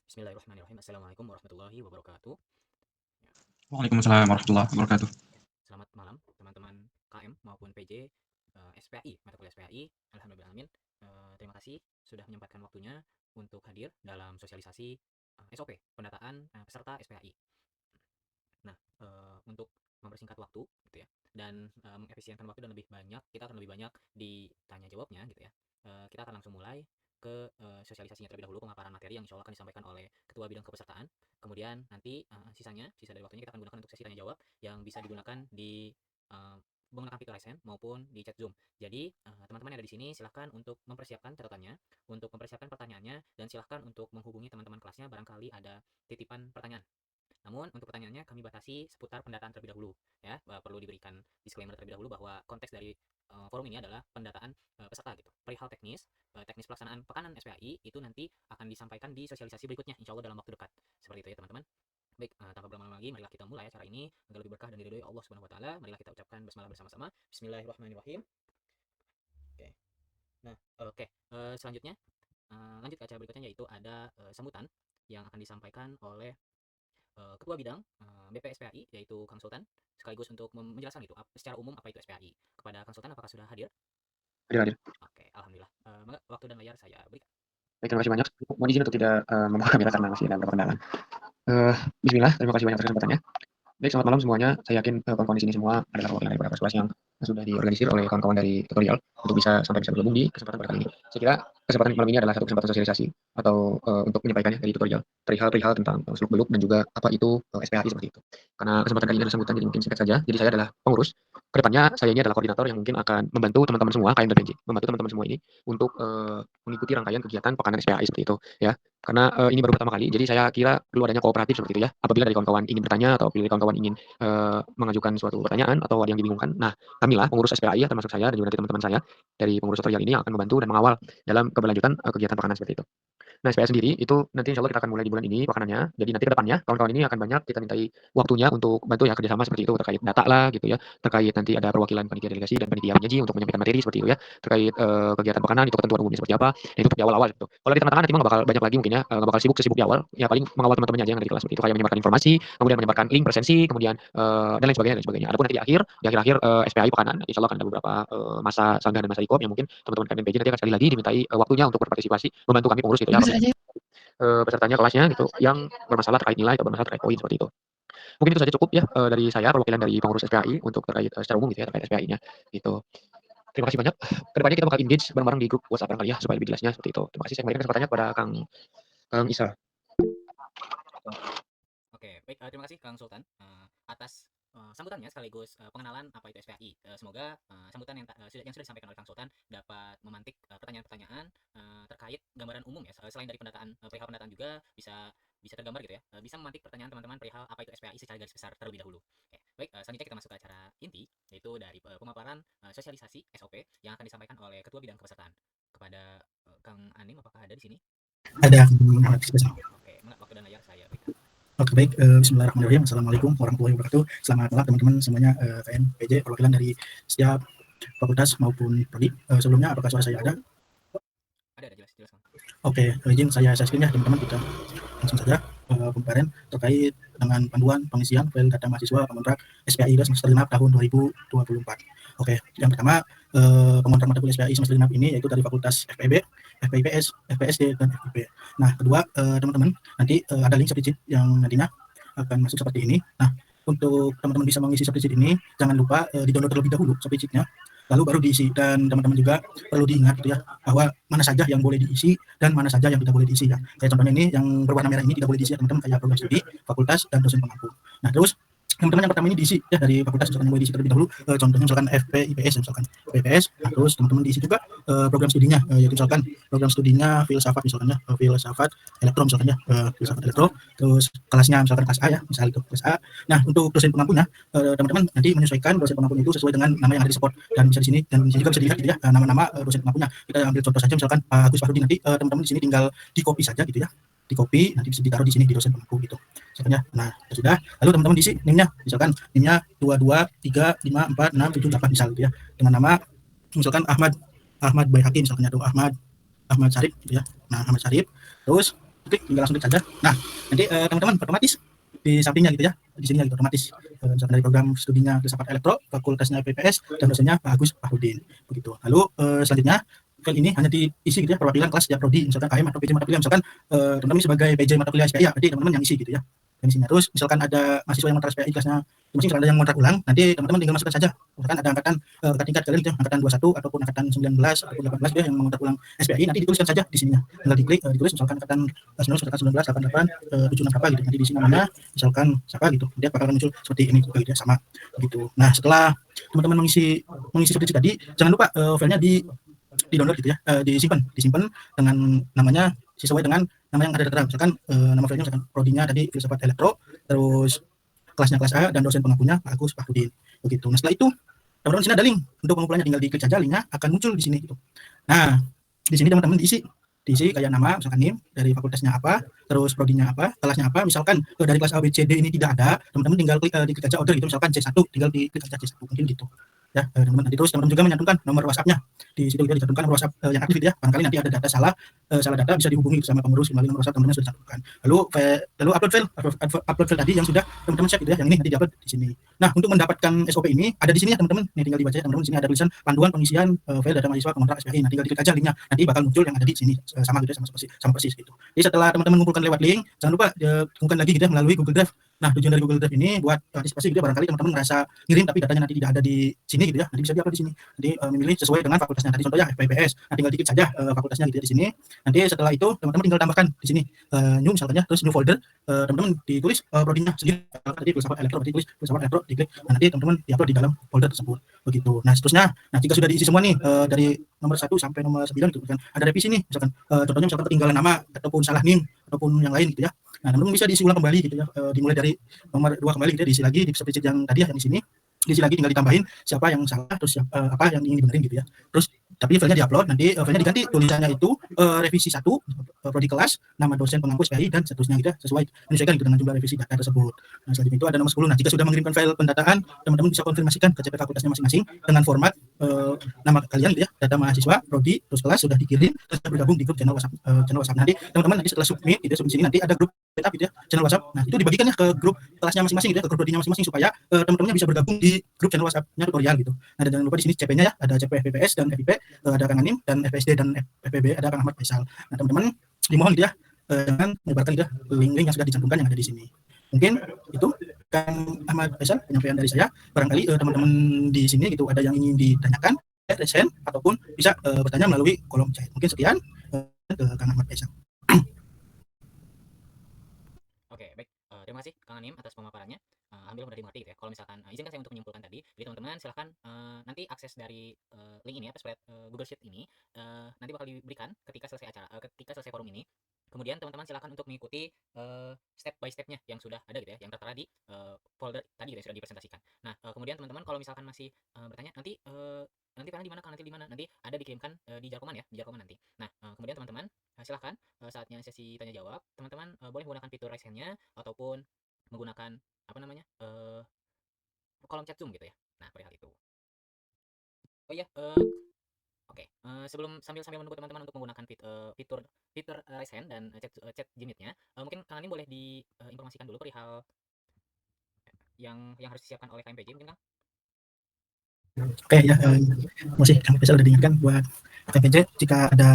Bismillahirrahmanirrahim. Assalamualaikum warahmatullahi wabarakatuh. Ya, Waalaikumsalam warahmatullahi wabarakatuh. selamat malam teman-teman KM maupun PJ SPAI, mata kuliah SPAI. Alhamdulillahirrahmanirrahim. Terima kasih sudah menyempatkan waktunya untuk hadir dalam sosialisasi SOP pendataan peserta SPAI. Nah, untuk mempersingkat waktu gitu ya dan mengefisienkan waktu dan lebih banyak kita akan lebih banyak ditanya jawabnya gitu ya. Kita akan langsung mulai ke sosialisasinya terlebih dahulu, pemaparan materi yang insya Allah akan disampaikan oleh Ketua Bidang Kepesertaan. Kemudian nanti sisa dari waktunya kita akan gunakan untuk sesi tanya jawab yang bisa digunakan di uh, menggunakan fitur raise hand maupun di chat Zoom. Jadi teman-teman yang ada di sini silahkan untuk mempersiapkan catatannya, untuk mempersiapkan pertanyaannya, dan silahkan untuk menghubungi teman-teman kelasnya barangkali ada titipan pertanyaan. Namun untuk pertanyaannya kami batasi seputar pendataan terlebih dahulu ya. Perlu diberikan disclaimer terlebih dahulu bahwa konteks dari forum ini adalah pendataan peserta gitu. Perihal teknis pelaksanaan pekanan SPAI itu nanti akan disampaikan di sosialisasi berikutnya insya Allah dalam waktu dekat. Seperti itu ya teman-teman. Baik, tanpa berlama-lama lagi, marilah kita mulai acara ini agar lebih berkah dan diridhoi Allah Subhanahu wa taala. Marilah kita ucapkan basmalah bersama-sama. Bismillahirrahmanirrahim. Oke. Nah, oke. Selanjutnya lanjut ke acara berikutnya yaitu ada sambutan yang akan disampaikan oleh Ketua Bidang BPSPAI yaitu Kang Sultan, sekaligus untuk menjelaskan gitu secara umum apa itu SPAI. Kepada Kang Sultan, apakah sudah hadir? Hadir. Oke, alhamdulillah. Waktu dan layar saya berikan. Baik, terima kasih banyak. Mohon izin untuk tidak membuka kamera karena masih ada beberapa kendala. Bismillah, terima kasih banyak atas kesempatannya. Baik, selamat malam semuanya. Saya yakin kawan-kawan di sini semua adalah perwakilan dari kelas yang sudah diorganisir oleh kawan-kawan dari tutorial untuk bisa bergabung di kesempatan pada kali ini. Saya kira kesempatan malam ini adalah satu kesempatan sosialisasi atau untuk menyampaikannya dari tutorial perihal tentang seluk-beluk dan juga apa itu SPAI seperti itu. Karena kesempatan kali ini adalah sambutan, jadi mungkin singkat saja. Jadi saya adalah pengurus. Kedepannya saya ini adalah koordinator yang mungkin akan membantu teman-teman semua KM dan PJ, membantu teman-teman semua ini untuk mengikuti rangkaian kegiatan pekanan SPAI seperti itu ya. Karena ini baru pertama kali, jadi saya kira perlu adanya kooperatif seperti itu ya. Apabila dari kawan-kawan ingin bertanya atau apabila dari kawan-kawan ingin mengajukan suatu pertanyaan atau ada yang dibingungkan, nah kamilah pengurus SPAI ya, termasuk saya dan juga nanti teman-teman saya dari pengurus tutorial ini yang akan membantu dan mengawal dalam keberlanjutan kegiatan pekanan seperti itu. Nah, SPAI sendiri itu nanti insya Allah kita akan mulai di bulan ini pekanannya. Jadi nanti ke depannya kawan-kawan ini akan banyak kita mintai waktunya untuk bantu ya kerjasama seperti itu terkait data lah gitu ya, terkait nanti ada perwakilan panitia delegasi dan panitia penyaji untuk menyampaikan materi seperti itu ya, terkait kegiatan pekanan itu ketentuan umumnya seperti apa. Dan itu di awal-awal gitu. Kalau di tengah-tengah nanti mah nggak bakal banyak lagi mungkin ya, nggak bakal sibuk di awal. Ya paling mengawal teman-temannya aja yang ada di kelas seperti itu, kayak menyebarkan informasi, kemudian menyebarkan link presensi, kemudian dan lain sebagainya dan sebagainya. Adapun nanti di akhir SPAI pekanan, insya Allah akan ada beberapa masa sanggah dan masa rekom yang mungkin teman-teman KMPJ nanti akan sekali lagi dimintai waktunya untuk berpartisipasi membantu kami pengurus gitu ya. Pesertanya kelasnya gitu yang bermasalah terkait nilai atau bermasalah terkait poin seperti itu. Mungkin itu saja cukup ya dari saya perwakilan dari pengurus SPAI untuk terkait secara umum gitu ya terkait SPAI-nya gitu. Terima kasih banyak. Kedepannya kita bakal engage bareng-bareng di grup WhatsApp kali ya supaya lebih jelasnya seperti itu. Terima kasih. Saya kembalikan kesempatannya kepada Kang Isa. Oke, baik. Terima kasih Kang Sultan atas sambutannya sekaligus pengenalan apa itu SPAI. Semoga sambutan yang sudah disampaikan oleh Kang Sultan dapat memantik pertanyaan-pertanyaan terkait gambaran umum ya. Selain dari perihal pendataan juga bisa tergambar gitu ya. Bisa memantik pertanyaan teman-teman perihal apa itu SPAI secara garis besar terlebih dahulu. Oke, baik. Selanjutnya kita masuk ke acara inti yaitu dari pemaparan sosialisasi SOP yang akan disampaikan oleh Ketua Bidang Kepesertaan. Kepada Kang Anim, apakah ada di sini? Ada. Oke, waktu dan layar saya berikan. Oke, baik. Bismillahirrahmanirrahim. Assalamualaikum warahmatullahi wabarakatuh. Selamat malam teman-teman semuanya, KM, PJ, perwakilan dari setiap fakultas maupun prodi. Sebelumnya, apakah suara saya ada? Ada jelas. Oke, izin saya screen ya teman-teman, kita langsung saja pemaparan terkait dengan panduan pengisian file data mahasiswa pengontrak SPAI semester 5 tahun 2024. Oke, yang pertama pengontrak mata kuliah SPAI semester 5 ini yaitu dari fakultas FEB, FPIPS, FPSD, dan FIP. Nah, kedua teman-teman nanti ada link spreadsheet yang nantinya akan masuk seperti ini. Nah, untuk teman-teman bisa mengisi spreadsheet ini, jangan lupa di-download terlebih dahulu spreadsheetnya, lalu baru diisi. Dan teman-teman juga perlu diingat gitu ya, bahwa mana saja yang boleh diisi dan mana saja yang tidak boleh diisi ya. Kayak contohnya ini yang berwarna merah ini tidak boleh diisi ya teman-teman, kayak program studi, fakultas, dan dosen pengampu. Nah, terus teman-teman yang pertama ini diisi ya dari fakultas, misalkan yang boleh diisi terlebih dahulu, contohnya misalkan FPIPS misalkan PPS. Nah, terus teman-teman diisi juga program studinya, yaitu misalkan program studinya filsafat misalkan ya, filsafat elektro misalkan ya, filsafat elektro. Terus kelasnya misalkan kelas A ya, misal itu kelas A. Nah, untuk dosen pengampunya teman-teman nanti menyesuaikan dosen pengampunya itu sesuai dengan nama yang ada di support, dan bisa di sini dan di sini juga bisa dilihat gitu ya nama-nama dosen pengampunya. Kita ambil contoh saja misalkan Pak Agus Farudi, nanti teman-teman di sini tinggal di copy saja gitu ya, di copy nanti bisa ditaruh di sini di dosen pengampu gitu misalkan ya. Nah, sudah, lalu teman-teman diisi NIM-nya, misalkan NIM-nya 22354678 misal gitu ya, dengan nama misalkan Ahmad Baihaqi misalkan ya, Ahmad Syarif gitu ya. Nah, Ahmad Syarif. Terus klik, tinggal langsung klik saja. Nah, nanti teman-teman otomatis di sampingnya gitu ya, di sini gitu otomatis misalkan dari program studinya filsafat elektro, fakultasnya PPS, dan dosennya Pak Agus Fahrudin begitu. Lalu selanjutnya file ini hanya diisi gitu ya, perwakilan kelas setiap prodi, misalkan KM atau PJ mata kuliah, misalkan teman-teman sebagai PJ mata kuliah SPI ya, berarti teman-teman yang isi gitu ya. Dan isinya terus misalkan ada mahasiswa yang ngontrak SPI kelasnya, misalkan ada yang ngontrak ulang, nanti teman-teman tinggal masukkan saja. Misalkan ada angkatan tingkat kalian gitu, angkatan 21 ataupun angkatan 19 ataupun 18 gitu ya, yang mengontrak ulang SPI, nanti dituliskan saja di sininya. Tinggal diklik, ditulis misalkan angkatan 19, angkatan 19, 88, 76 berapa gitu. Nanti di sini namanya misalkan siapa gitu. Dia bakal muncul seperti ini juga gitu ya, sama gitu. Nah, setelah teman-teman mengisi seperti itu tadi, jangan lupa filenya di download gitu ya, disimpan dengan namanya sesuai dengan nama yang ada tertera. Misalkan nama filenya misalkan prodinya tadi filsafat elektro, terus kelasnya kelas A dan dosen pengampunya Pak Agus Fahrudin begitu. Nah, setelah itu teman-teman sini ada link untuk pengumpulannya, tinggal diklik saja, linknya akan muncul di sini gitu. Nah, di sini teman-teman diisi kayak nama, misalkan NIM dari fakultasnya apa, terus prodinya apa, kelasnya apa. Misalkan dari kelas A B C D ini tidak ada, teman-teman tinggal diklik aja order gitu, misalkan C1, tinggal diklik aja C1 mungkin gitu. Ya, teman-teman nanti terus teman-teman juga menyantumkan nomor WhatsApp-nya. Di situ kita dicantumkan nomor WhatsApp yang aktif gitu ya. Barangkali nanti ada data salah data bisa dihubungi sama pengurus melalui nomor WhatsApp teman-teman sudah cantumkan. Lalu upload file tadi yang sudah teman-teman cek gitu ya. Yang ini nanti diupload di sini. Nah, untuk mendapatkan SOP ini ada di sini ya teman-teman. Nih tinggal dibaca ya teman-teman. Di sini ada tulisan panduan pengisian file data mahasiswa pengontrak SPI. Nah, tinggal diklik aja linknya. Nanti bakal muncul yang ada di sini sama gitu ya, sama persis gitu. Jadi setelah teman-teman mengumpulkan lewat link, jangan lupa kumpulkan lagi gitu ya melalui Google Drive. Nah, tujuan dari Google Drive ini buat antisipasi gitu, barangkali teman-teman merasa ngirim tapi datanya nanti tidak ada di sini gitu ya. Nanti bisa diupload di sini. Nanti memilih sesuai dengan fakultasnya. Tadi contohnya FPPS. Nah, tinggal diklik saja fakultasnya gitu ya di sini. Nanti setelah itu teman-teman tinggal tambahkan di sini new misalnya, terus new folder, teman-teman ditulis prodinya sendiri. Tadi filsafat elektro, berarti tulis filsafat elektro, diklik. Nah, nanti teman-teman diupload di dalam folder tersebut. Begitu. Nah, seterusnya, nah jika sudah diisi semua nih dari nomor 1 sampai nomor 9 gitu kan. Ada revisi nih, misalkan contohnya misalkan ketinggalan nama ataupun salah NIM ataupun yang lain gitu ya. Nah, teman-teman bisa diisi ulang kembali gitu ya. Dimulai dari nomor 2 kembali gitu ya, diisi lagi di spreadsheet yang tadi ya, yang di sini. Diisi lagi, tinggal ditambahin siapa yang salah, terus apa yang ingin dibenerin gitu ya. Terus tapi filenya diupload, nanti filenya diganti tulisannya itu revisi 1, prodi kelas, nama dosen pengampu SPI dan seterusnya gitu ya, sesuai menyesuaikan gitu dengan jumlah revisi data tersebut. Nah, selanjutnya itu ada nomor 10. Nah, jika sudah mengirimkan file pendataan, teman-teman bisa konfirmasikan ke CP fakultasnya masing-masing dengan format nama kalian gitu ya, data mahasiswa, prodi, terus kelas sudah dikirim, terus bergabung di grup channel WhatsApp. Nanti teman-teman nanti setelah submit gitu, submit sini nanti ada grup backup gitu ya, channel WhatsApp. Nah, itu dibagikan ya ke grup kelasnya masing-masing gitu ya, ke grup prodinya masing-masing supaya teman-temannya bisa bergabung di grup channel WhatsApp-nya tutorial gitu. Nah, dan jangan lupa di sini CP-nya ya, ada CP FPPS dan FIP, ada Kang Anim, dan FSD dan FPB ada Kang Ahmad Faisal. Nah, teman-teman dimohon gitu ya, jangan menyebarkan gitu ya link-link yang sudah dicantumkan yang ada di sini. Mungkin itu Kang Ahmad Faisal penyampaian dari saya. Barangkali teman-teman di sini gitu ada yang ingin ditanyakan, resen ataupun bisa bertanya melalui kolom chat. Mungkin sekian ke Kang Ahmad Faisal. Oke, baik. Terima kasih Kang Anim atas pemaparannya. Alhamdulillah mudah dimengerti gitu ya. Kalau misalkan izinkan saya untuk menyimpulkan tadi, jadi teman-teman silahkan nanti akses dari link ini ya, spread Google Sheet ini nanti bakal diberikan ketika selesai acara, ketika selesai forum ini. Kemudian teman-teman silahkan untuk mengikuti step by stepnya yang sudah ada gitu ya, yang tertera di folder tadi gitu ya, sudah dipresentasikan. Nah, kemudian teman-teman kalau misalkan masih bertanya nanti panel di mana, Kang, nanti di mana? Nanti ada dikirimkan di Jarkoman ya, di Jarkoman nanti. Nah, kemudian teman-teman silahkan saatnya sesi tanya jawab, teman-teman boleh menggunakan fitur raise hand-nya ataupun menggunakan apa namanya kolom chat Zoom gitu ya. Nah, perihal itu. Oh iya, oke. Sebelum sambil menunggu teman-teman untuk menggunakan fitur raise hand dan chat Gmeet-nya, mungkin Kang Anim boleh diinformasikan dulu perihal yang harus disiapkan oleh KMPJ mungkin, Kang? Oke ya, masih kami bisa udah diingatkan buat KMPJ jika ada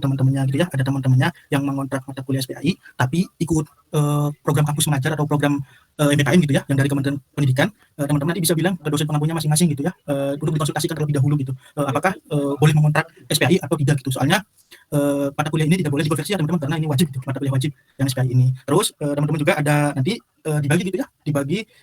teman-temannya gitu ya, ada teman-temannya yang mengontrak mata kuliah SPI tapi ikut program kampus mengajar atau program MPKM gitu ya, yang dari Kementerian Pendidikan, teman-teman nanti bisa bilang ke dosen pengampunya masing-masing gitu ya, untuk dikonsultasikan terlebih dahulu gitu, apakah boleh mengontrak SPI atau tidak gitu. Soalnya mata kuliah ini tidak boleh dikonversi ya teman-teman, karena ini wajib gitu, mata kuliah wajib yang SPI ini. Terus teman-teman juga ada nanti dibagi gitu ya,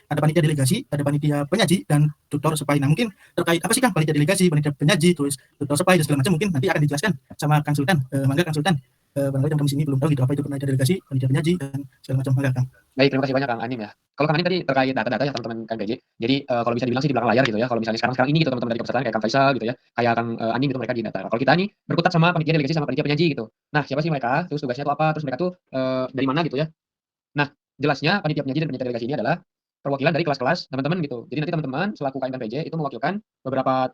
ada panitia delegasi, ada panitia penyaji dan tutor SPI. Nah, mungkin terkait apa sih Kang panitia delegasi, panitia penyaji, terus tutor SPI dan segala macam, mungkin nanti akan dijelaskan sama Kang Sultan. Mangga Kang Sultan, barangkali teman-teman sini belum tahu gitu apa itu panitia delegasi, panitia penyaji dan segala macam. Mangga Kang. Baik, terima kasih banyak Kang Anim ya. Kalau Kang Anim tadi terkait data-data ya teman-teman KMPJ. Jadi kalau bisa dibilang sih di belakang layar gitu ya. Kalau misalnya sekarang ini gitu teman-teman dari kepesertaan kayak Kang Faisal gitu ya, kayak Kang Anim gitu mereka di data. Kalau kita nih berkutat sama panitia delegasi sama panitia penyaji gitu. Nah, siapa sih mereka? Terus tugasnya tuh apa? Terus mereka tuh dari mana gitu ya. Nah, jelasnya panitia penyaji dan panitia delegasi ini adalah perwakilan dari kelas-kelas teman-teman gitu. Jadi nanti teman-teman selaku KMPJ itu mewakilkan beberapa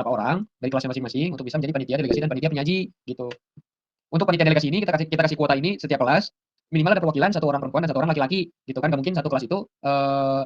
orang dari kelasnya masing-masing untuk bisa menjadi panitia delegasi dan panitia penyaji gitu. Untuk panitia delegasi ini kita kasih kuota ini setiap kelas minimal ada perwakilan 1 orang perempuan dan 1 orang laki-laki gitu kan, nggak mungkin satu kelas itu,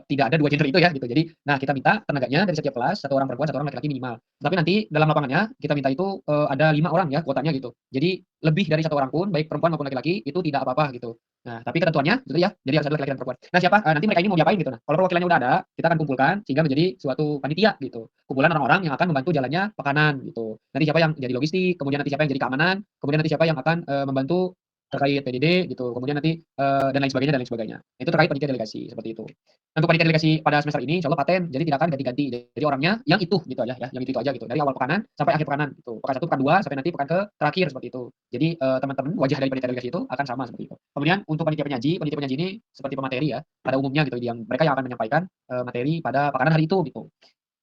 tidak ada 2 gender itu ya gitu. Jadi, nah kita minta tenaganya dari setiap kelas 1 orang perempuan, 1 orang laki-laki minimal. Tapi nanti dalam lapangannya kita minta itu, ada 5 orang ya kuotanya gitu. Jadi lebih dari 1 orang pun baik perempuan maupun laki-laki itu tidak apa-apa gitu. Nah, tapi ketentuannya gitu ya, jadi harus ada laki-laki dan perempuan. Nah siapa, nanti mereka ini mau diapain gitu. Nah, kalau perwakilannya udah ada, kita akan kumpulkan sehingga menjadi suatu panitia gitu. Kumpulan orang-orang yang akan membantu jalannya pekanan gitu. Nanti siapa yang jadi logistik, kemudian nanti siapa yang jadi keamanan, kemudian nanti siapa yang akan, membantu terkait PDD gitu, kemudian nanti, dan lain sebagainya dan lain sebagainya. Itu terkait panitia delegasi, seperti itu. Untuk panitia delegasi pada semester ini insyaallah paten, jadi tidak akan ganti-ganti. Jadi orangnya yang itu gitu aja ya, yang itu aja gitu. Dari awal pekanan sampai akhir pekanan gitu. Pekan 1, pekan 2 sampai nanti pekan ke terakhir seperti itu. Jadi, teman-teman wajah dari panitia delegasi itu akan sama seperti itu. Kemudian untuk panitia penyaji ini seperti pemateri ya, pada umumnya gitu, yang mereka yang akan menyampaikan, materi pada pekanan hari itu gitu.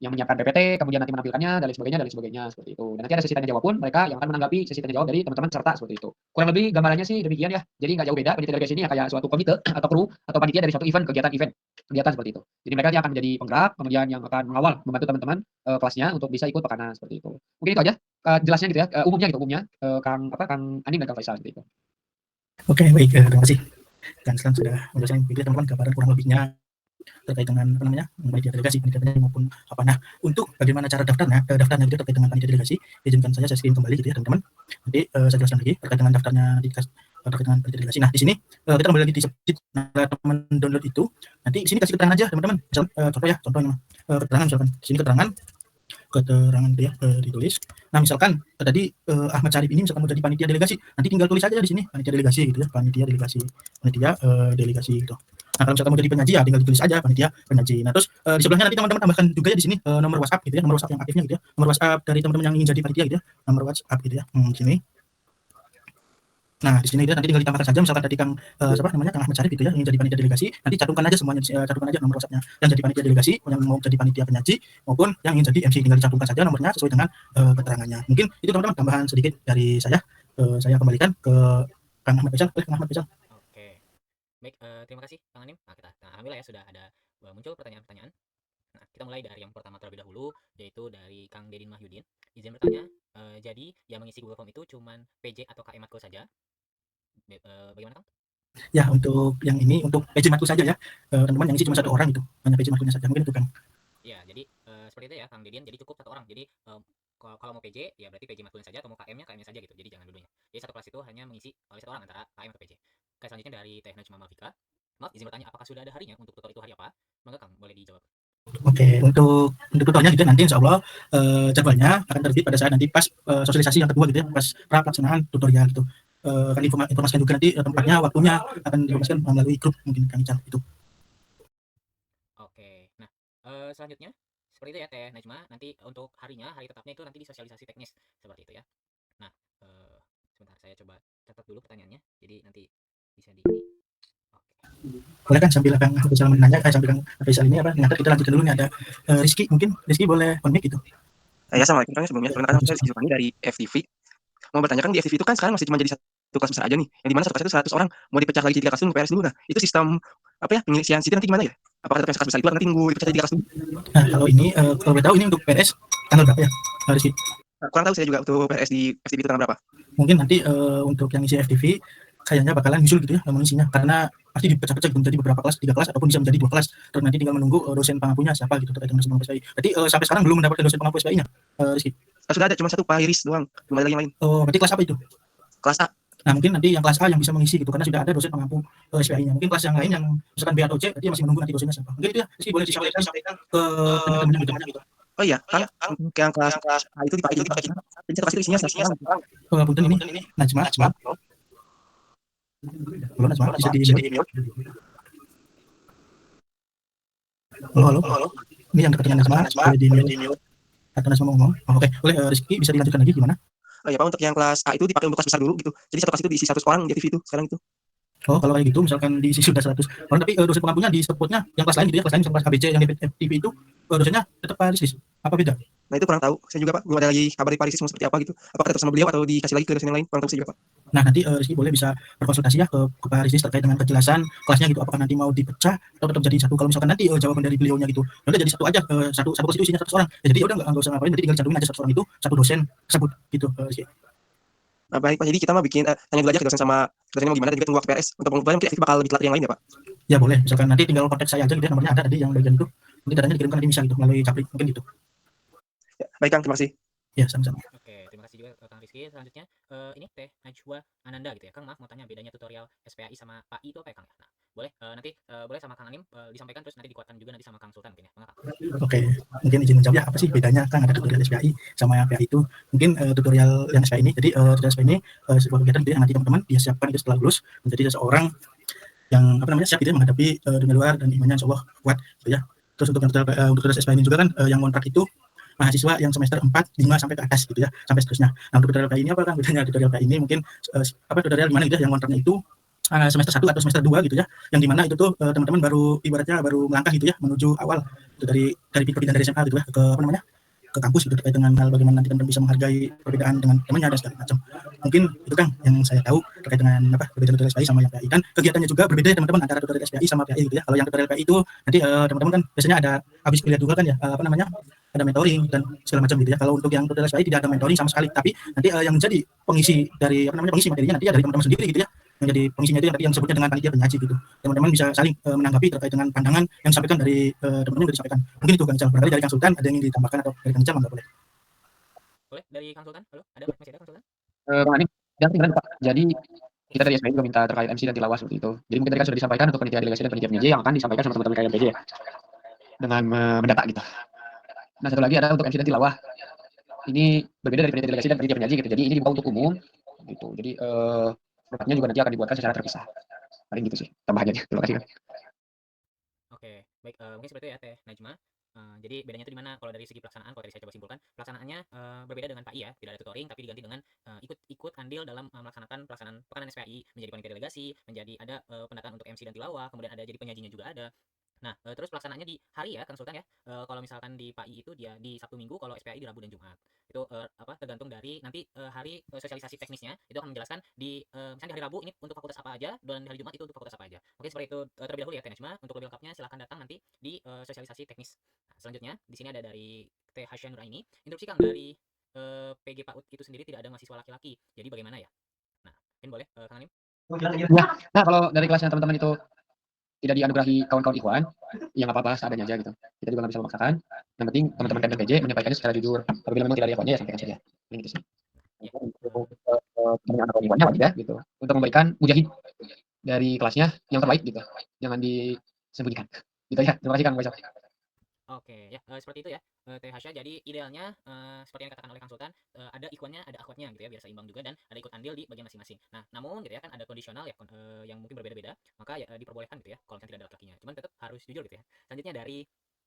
Yang menyiapkan PPT, kemudian nanti menampilkannya dan lain sebagainya, seperti itu. Dan nanti ada sesi tanya jawab pun mereka yang akan menanggapi sesi tanya jawab dari teman-teman peserta seperti itu. Kurang lebih gambarannya sih demikian ya. Jadi nggak jauh beda, panitia delegasi ini ya kayak suatu komite atau kru atau panitia dari suatu kegiatan seperti itu. Jadi mereka yang akan menjadi penggerak, kemudian yang akan mengawal, membantu teman-teman kelasnya untuk bisa ikut pekanan seperti itu. Mungkin itu aja jelasnya gitu ya, umumnya Kang Aning dan Kang Faisal seperti itu. Oke, baik, terima kasih. Dan sekarang sudah menjelaskan teman-teman gambaran kurang lebihnya terkait dengan panitia delegasi maupun apa. Nah, untuk bagaimana cara daftarnya gitu terkait dengan panitia delegasi, izinkan saya screen kembali gitu ya teman-teman. Nanti saya jelaskan lagi terkait dengan daftarnya terkait dengan panitia delegasi. Nah, di sini kita kembali lagi di teman download itu. Nanti di sini kasih keterangan aja teman-teman. Misal contohnya keterangan misalkan. Di sini keterangan itu ya ditulis. Nah, misalkan tadi Ahmad Syarif ini misalkan mau jadi panitia delegasi, nanti tinggal tulis aja di sini panitia delegasi gitu ya, panitia delegasi gitu. Nah, kalau misalkan mau jadi penyaji ya tinggal ditulis aja panitia penyaji. Nah, terus di sebelahnya nanti teman-teman tambahkan juga ya di sini nomor WhatsApp gitu ya, nomor WhatsApp yang aktifnya gitu ya. Nomor WhatsApp dari teman-teman yang ingin jadi panitia gitu ya. Nomor WhatsApp gitu ya. Di sini. Nah, di sini nanti tinggal ditambahkan saja misalkan tadi Kang Kang Ahmad Syarif gitu ya, ingin jadi panitia delegasi, nanti cantumkan aja semuanya, cantumkan aja nomor WhatsApp-nya. Yang jadi panitia delegasi, yang mau jadi panitia penyaji maupun yang ingin jadi MC, tinggal dicantumkan saja nomornya sesuai dengan keterangannya. Mungkin itu teman-teman tambahan sedikit dari saya. Saya kembalikan ke Kang Ahmad Faisal. Oke. Baik, terima kasih Kang Anim. Nah, alhamdulillah ya sudah ada muncul pertanyaan-pertanyaan. Nah, kita mulai dari yang pertama terlebih dahulu, yaitu dari Kang Dedin Mahyudin. Izin bertanya, jadi yang mengisi Google Form itu cuman PJ atau KM Matkul saja? Bagaimana Kang? Ya, untuk yang ini untuk PJ Matkul saja ya, teman-teman yang isi cuma 1 orang gitu, hanya PJ Matkulnya saja, mungkin itu Kang. Ya, jadi seperti itu ya Kang Dedin, jadi cukup 1 orang. Jadi kalau mau PJ ya berarti PJ Matkulnya saja, atau mau KM-nya saja gitu, jadi jangan dulunya. Jadi satu kelas itu hanya mengisi oleh 1 orang antara KM atau PJ. Oke, selanjutnya dari Teh Najma Malvika. Maaf, izin bertanya, apakah sudah ada harinya untuk tutor itu hari apa? Maka Kang boleh dijawab. Oke, untuk tutornya gitu nanti insya Allah jadwalnya akan terbit pada saat nanti pas sosialisasi yang kedua gitu ya, pas pelaksanaan tutorial gitu. Akan informasikan juga nanti tempatnya, waktunya akan diinformasikan melalui grup mungkin Kang Ical itu. Oke, nah selanjutnya seperti itu ya Teh Najma, nanti untuk hari tetapnya itu nanti di sosialisasi teknis seperti itu ya. Nah, sebentar saya coba catat dulu pertanyaannya, jadi nanti bisa di ini. Boleh kan sambil Kang Faisal menanya, sambil Kang Faisal ini kita lanjutkan dulu nih, ada Rizky, mungkin Rizky boleh on-mic gitu. Ya, assalamualaikum sebelumnya. Perkenalkan saya Rizky Zulfani dari FTV. Mau bertanyakan di FTV itu kan sekarang masih cuma jadi 1 kelas besar aja nih, yang dimana 1 kelas itu 100 orang, mau dipecah lagi jadi 3 kelas dulu, PRS dulu. Nah, itu sistem pengisian seat nanti gimana ya? Apakah tetap kelas besar itu nanti nunggu dipecah jadi 3 kelas dulu? Nah, kalau ini kalau boleh tahu ini untuk PRS tanggal berapa ya, Rizky? Kurang tahu saya juga untuk PRS di FTV itu tanggal berapa. Mungkin nanti untuk yang isi FTV kayaknya bakalan nyusul gitu ya mengisinya, karena pasti dipecah-pecah gitu menjadi beberapa kelas, 3 kelas ataupun bisa menjadi 2 kelas. Terus nanti tinggal menunggu dosen pengampunya siapa gitu terkait dengan dosen pengampu SPI. Berarti sampai sekarang belum mendapatkan dosen pengampu SPI-nya, Rizky? Sudah ada, cuma 1 Pak Iris doang, belum ada lagi yang lain. Oh, berarti kelas apa itu? Kelas A. Nah, mungkin nanti yang kelas A yang bisa mengisi gitu, karena sudah ada dosen pengampu SPI-nya. Mungkin kelas yang lain yang misalkan B atau C, berarti masih menunggu nanti dosennya siapa. Mungkin itu ya, Rizky boleh disampaikan ke teman-teman gitu. Oh iya, kan yang kelas A itu dipakai kita. Jadi 1 kelas itu isinya 100 orang. Punten ini Najma. Halo Najma, bisa di-mute? Halo. Ini yang dekat dengan Najma, boleh di-mute? Atau Najma ngomong? Oke. Boleh Rizky bisa dilanjutkan lagi gimana? Oh ya Pak, untuk yang kelas A itu dipakai untuk kelas besar dulu gitu. Jadi 1 kelas itu diisi 100 orang di TV itu sekarang itu. Oh, kalau kayak gitu misalkan diisi sudah 100 orang, tapi dosen pengampunya di supportnya yang kelas lain gitu ya, kelas lain misalkan kelas ABC yang di FTV itu dosennya tetap Pak Rizky, apa beda? Nah, itu kurang tahu. Saya juga Pak, belum ada lagi kabar dari Pak Rizky seperti apa gitu. Apakah tetap sama beliau atau dikasih lagi ke dosen yang lain? Kurang tahu saya juga Pak. Nah, nanti Rizky boleh bisa berkonsultasi ya ke Pak Rizky terkait dengan kejelasan kelasnya gitu, apakah nanti mau dipecah atau tetap jadi 1. Kalau misalkan nanti jawaban dari beliaunya gitu, udah jadi 1 aja, satu kelas itu isinya 100 orang. Ya, jadi udah enggak usah ngapain, nanti tinggal cantumin aja 100 orang itu 1 dosen tersebut gitu, Rizky. Baik Pak, jadi kita mah bikin tanya dulu aja ke dosen sama dosennya mau gimana, dan juga tunggu waktu PRS. Untuk pengumpulan mungkin FTV bakal lebih telat dari yang lain ya Pak? Ya boleh, misalkan nanti tinggal kontak saya aja gitu ya, nomornya ada tadi yang bagian itu. Nanti datanya dikirimkan nanti bisa gitu melalui Capri, mungkin gitu. Ya, baik Kang, terima kasih. Ya, sama-sama. Oke, terima kasih juga Kang Rizky. Selanjutnya ini Teh Najwa Ananda gitu ya. Kang, maaf mau tanya bedanya tutorial SPAI sama PAI itu apa ya Kang? Nah, boleh nanti boleh sama Kang Anim disampaikan, terus nanti dikuatkan juga nanti sama Kang Sultan mungkin ya. Mangga, Kang. Oke, mungkin izin menjawab ya, apa sih bedanya Kang ada tutorial SPAI sama PAI itu? Mungkin tutorial yang SPAI ini, jadi tutorial SPAI ini sebuah kegiatan gitu yang nanti teman-teman dia siapkan itu setelah lulus menjadi seseorang yang siap gitu ya menghadapi dunia luar dan imannya insya Allah kuat gitu ya. Terus untuk tutorial SPAI ini juga kan yang kontrak itu mahasiswa yang semester 4, 5 sampai ke atas gitu ya, sampai seterusnya. Nah, untuk tutorial PAI ini apa Kang bedanya? Tutorial PAI ini mungkin tutorial gimana gitu ya, yang kontraknya itu semester 1 atau semester 2 gitu ya, yang dimana itu tuh teman-teman baru ibaratnya baru melangkah gitu ya menuju awal gitu, dari perpindahan dari SMA gitu ya ke ke kampus gitu, terkait dengan hal bagaimana nanti teman-teman bisa menghargai perbedaan dengan temannya dan segala macam. Mungkin itu Kang yang saya tahu terkait dengan perbedaan tutorial SPAI sama yang PAI. Dan kegiatannya juga berbeda ya teman-teman antara tutorial SPAI sama PAI gitu ya. Kalau yang tutorial PAI itu nanti teman-teman kan biasanya ada habis kuliah juga kan ya, ada mentoring dan segala macam gitu ya. Kalau untuk yang tutorial SPAI tidak ada mentoring sama sekali, tapi nanti yang menjadi pengisi dari pengisi materinya nanti ya dari teman-teman sendiri gitu ya. Yang jadi pengisinya itu yang tadi yang disebutnya dengan panitia penyaji gitu. Teman-teman bisa saling menanggapi terkait dengan pandangan yang disampaikan dari teman-teman yang disampaikan. Mungkin itu Kang Ical. Barangkali dari Kang Sultan ada yang ingin ditambahkan atau dari Kang Ical nggak boleh. Boleh dari Kang Sultan? Halo, masih ada Kang Sultan? Bang Anim, yang tinggal Pak. Jadi kita dari SPAI juga minta terkait MC dan tilawah seperti itu. Jadi mungkin tadi kan sudah disampaikan untuk panitia delegasi dan panitia penyaji yang akan disampaikan sama teman-teman KMPJ ya, dengan mendata gitu. Nah, satu lagi ada untuk MC dan tilawah. Ini berbeda dari panitia delegasi dan panitia penyaji gitu. Jadi ini dibuka untuk umum gitu. Jadi formatnya juga nanti akan dibuatkan secara terpisah. Paling gitu sih tambahannya. Terima kasih. Oke, baik, mungkin seperti itu ya Teh Najma. Jadi bedanya itu di mana? Kalau dari segi pelaksanaan, kalau tadi saya coba simpulkan, pelaksanaannya berbeda dengan PAI ya, tidak ada tutoring, tapi diganti dengan ikut andil dalam melaksanakan pelaksanaan pekanan SPAI, menjadi panitia delegasi, menjadi ada pendataan untuk MC dan tilawah, kemudian ada jadi penyajinya juga ada. Nah, terus pelaksanaannya di hari ya, Kang Sultan ya. Kalau misalkan di PAI itu dia di Sabtu Minggu, kalau SPAI di Rabu dan Jumat. Itu tergantung dari nanti hari sosialisasi teknisnya itu akan menjelaskan di misalnya di hari Rabu ini untuk fakultas apa aja, dan di hari Jumat itu untuk fakultas apa aja. Mungkin seperti itu terlebih dahulu ya Teh Najma. Untuk lebih lengkapnya silahkan datang nanti di sosialisasi teknis. Nah, selanjutnya di sini ada dari Teh Hasya Nuraini. Interupsi Kang, dari PG PAUD itu sendiri tidak ada mahasiswa laki-laki. Jadi bagaimana ya? Nah, mungkin boleh Kang Anim. Ya, nah kalau dari kelasnya teman-teman itu tidak dianugerahi kawan-kawan ikhwan, ya nggak apa-apa seadanya aja gitu. Kita juga nggak bisa memaksakan. Yang penting teman-teman KMPJ menyampaikannya secara jujur. Apabila memang tidak ada ikhwannya ya sampaikan saja. Ini gitu sih. Ya. Teman-teman kawan ikhwannya wajib ya gitu. Untuk memberikan mujahid dari kelasnya yang terbaik gitu. Jangan disembunyikan. Gitu ya. Terima kasih Kang Faisal. Oke, ya seperti itu ya Teh Hasya. Jadi idealnya seperti yang dikatakan oleh Kang Sultan, ada ikhwannya, ada akhwatnya gitu ya, biar seimbang juga, dan ada ikut andil di bagian masing-masing. Nah, namun gitu ya kan ada kondisional ya yang mungkin berbeda-beda, maka ya diperbolehkan gitu ya kalau misalnya tidak ada laki-lakinya. Cuman tetap harus jujur gitu ya. Selanjutnya dari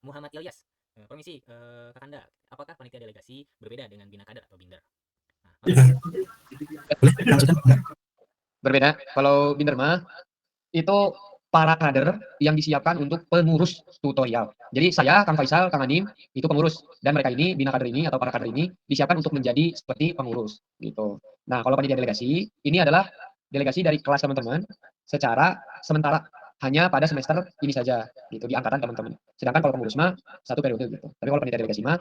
Muhammad Ilyas. Permisi Kakanda, apakah panitia delegasi berbeda dengan bina kader atau binder? Nah, Boleh Kang Sultan? Berbeda. Kalau binder mah itu para kader yang disiapkan untuk pengurus tutorial. Jadi saya, Kang Faisal, Kang Anim itu pengurus, dan mereka ini bina kader ini atau para kader ini disiapkan untuk menjadi seperti pengurus gitu. Nah, kalau panitia delegasi ini adalah delegasi dari kelas teman-teman secara sementara, hanya pada semester ini saja gitu di angkatan teman-teman. Sedangkan kalau pengurus mah satu periode gitu. Tapi kalau panitia delegasi mah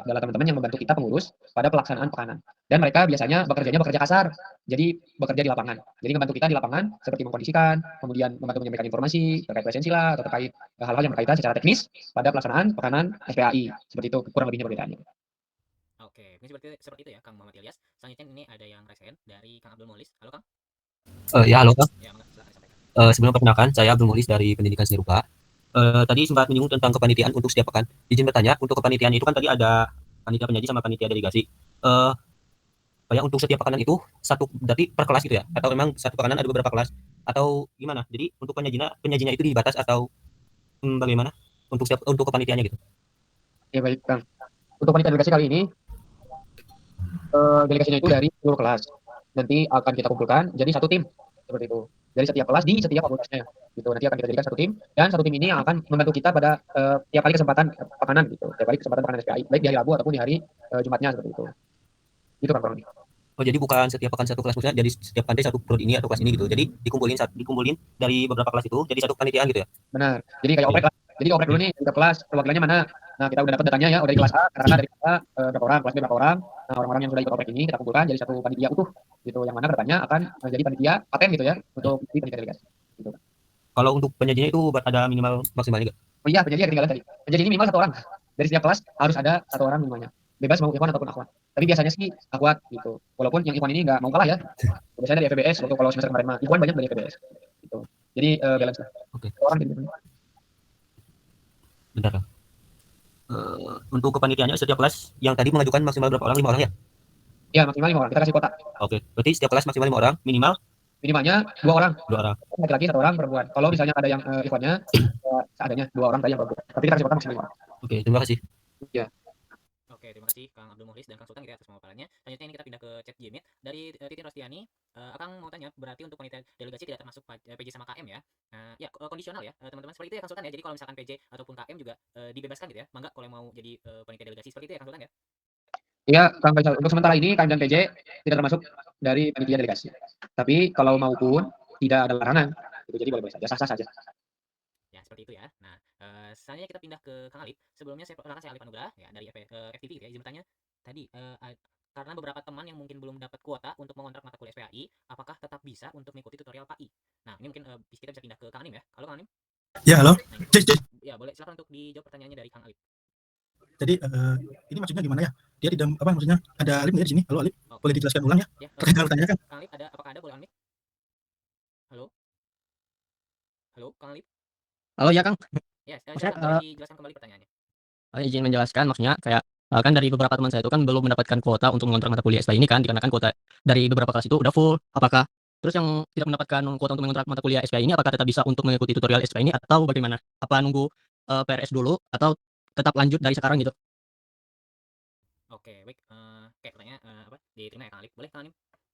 adalah teman-teman yang membantu kita pengurus pada pelaksanaan pekanan. Dan mereka biasanya bekerja kasar. Jadi bekerja di lapangan. Jadi membantu kita di lapangan seperti mengkondisikan, kemudian membantu menyampaikan informasi terkait presensi lah atau terkait hal-hal yang berkaitan secara teknis pada pelaksanaan pekanan SPAI. Seperti itu kurang lebihnya perbedaannya. Oke, ini seperti itu ya Kang Muhammad Ilyas. Selanjutnya ini ada yang resen dari Kang Abdul Mulis. Halo Kang. Ya, halo Kang. Ya, silakan disampaikan. Sebelum perkenalkan, saya Abdul Mulis dari Pendidikan Seni Rupa. Tadi sempat menyinggung tentang kepanitiaan untuk setiap pekan. Izin bertanya, untuk kepanitiaan itu kan tadi ada panitia penyaji sama panitia delegasi. Kayak untuk setiap pekanan itu berarti per kelas gitu ya? Atau memang satu pekanan ada beberapa kelas? Atau gimana? Jadi untuk penyajinya itu dibatas atau bagaimana? Untuk kepanitiaannya gitu? Ya baik Kang. Untuk panitia delegasi kali ini delegasinya itu dari seluruh kelas. Nanti akan kita kumpulkan jadi satu tim seperti itu. Dari setiap kelas di setiap fakultasnya gitu. Nanti akan kita jadikan satu tim, dan satu tim ini yang akan membantu kita pada tiap kali kesempatan pekanan gitu. Tiap kali kesempatan pekanan SPAI, baik di hari Rabu ataupun di hari Jumatnya seperti itu. Itu kan kurang lebih. Oh, jadi bukan setiap pekan satu kelas, maksudnya jadi setiap pandai satu prodi ini atau kelas ini gitu. Jadi dikumpulin dari beberapa kelas itu jadi satu panitiaan gitu ya. Benar. Jadi kayak oprek lah. Jadi oprek dulu nih, setiap kelas perwakilannya mana. Nah, kita udah dapat datanya ya, udah dari kelas A, katakanlah dari kelas A berapa orang, kelas B berapa orang. Nah, orang-orang yang sudah ikut oprek ini kita kumpulkan jadi satu panitia utuh gitu, yang mana kedepannya akan jadi panitia paten gitu ya untuk di panitia delegasi. Gitu. Kalau untuk penyajinya itu ada minimal maksimalnya nggak? Oh iya, penyaji yang ketinggalan tadi. Penyaji ini minimal 1 orang. Dari setiap kelas harus ada 1 orang minimalnya. Bebas mau ikhwan ataupun akhwat. Tapi biasanya sih akhwat gitu. Walaupun yang ikhwan ini nggak mau kalah ya. Biasanya dari FBS waktu kalau semester kemarin mah ikhwan banyak dari FBS. Gitu. Jadi balance lah. Oke. Orang jadi Bentar, Kang. Untuk kepanitiaannya setiap kelas yang tadi mengajukan maksimal berapa orang? 5 orang ya? Ya maksimal 5 orang. Kita kasih kota. Oke. Berarti setiap kelas maksimal 5 orang, minimal Minimalnya 2 orang. 2 orang. Laki-laki 1 orang perempuan. Kalau misalnya ada yang ikhwannya seadanya 2 orang tadi yang perempuan. Tapi kita kasih kota maksimal 5 orang. Oke, terima kasih. Iya. Oke, terima kasih Kang Abdul Mukhlis dan Kang Sultan gitu ya atas pemaparannya. Selanjutnya ini kita pindah ke chat Gmeet dari Titin Rostiani. Akang mau tanya, berarti untuk panitia delegasi tidak termasuk PJ sama KM ya? Ya kondisional ya teman-teman, seperti itu ya Kang Sultan ya. Jadi kalau misalkan PJ ataupun KM juga dibebaskan gitu ya. Mangga kalau mau jadi panitia delegasi seperti itu ya Kang Sultan ya. Iya, Kang Faisal. Untuk sementara ini KM dan PJ tidak termasuk dari panitia delegasi. Tapi kalau maupun tidak ada larangan, gitu. Jadi boleh-boleh saja, sah-sah saja. Ya, seperti itu ya. Nah, selanjutnya kita pindah ke Kang Alip. Sebelumnya saya perkenalkan, saya Alip Anugrah ya dari FTV gitu ya. Izin bertanya tadi karena beberapa teman yang mungkin belum dapat kuota untuk mengontrak mata kuliah SPAI, apakah tetap bisa untuk mengikuti tutorial PAI? Nah, ini mungkin kita bisa pindah ke Kang Anim ya. Halo Kang Anim. Ya, halo. Nah, ya, boleh silakan untuk dijawab pertanyaannya dari Kang Alip. Jadi ini maksudnya gimana ya? Dia tidak apa maksudnya? Ada Alip nggak di sini? Halo Alip, boleh dijelaskan ulang ya? Ya, Terkait dengan pertanyaan kan? Kang Alip ada, apakah ada, boleh unmute? Halo? Halo, Kang Alip? Halo ya Kang, Ya, Maksudnya, silakan boleh dijelaskan kembali pertanyaannya. izin menjelaskan maksudnya kayak kan dari beberapa teman saya itu kan belum mendapatkan kuota untuk mengontrak mata kuliah SPI ini kan dikarenakan kuota dari beberapa kelas itu udah full. Apakah terus yang tidak mendapatkan kuota untuk mengontrak mata kuliah SPI ini apakah tetap bisa untuk mengikuti tutorial SPI ini atau bagaimana? Apa nunggu PRS dulu atau tetap lanjut dari sekarang gitu? Oke, baik. Oke, pertanyaan apa? Diterima ya Kang Alip. Boleh Kang Anim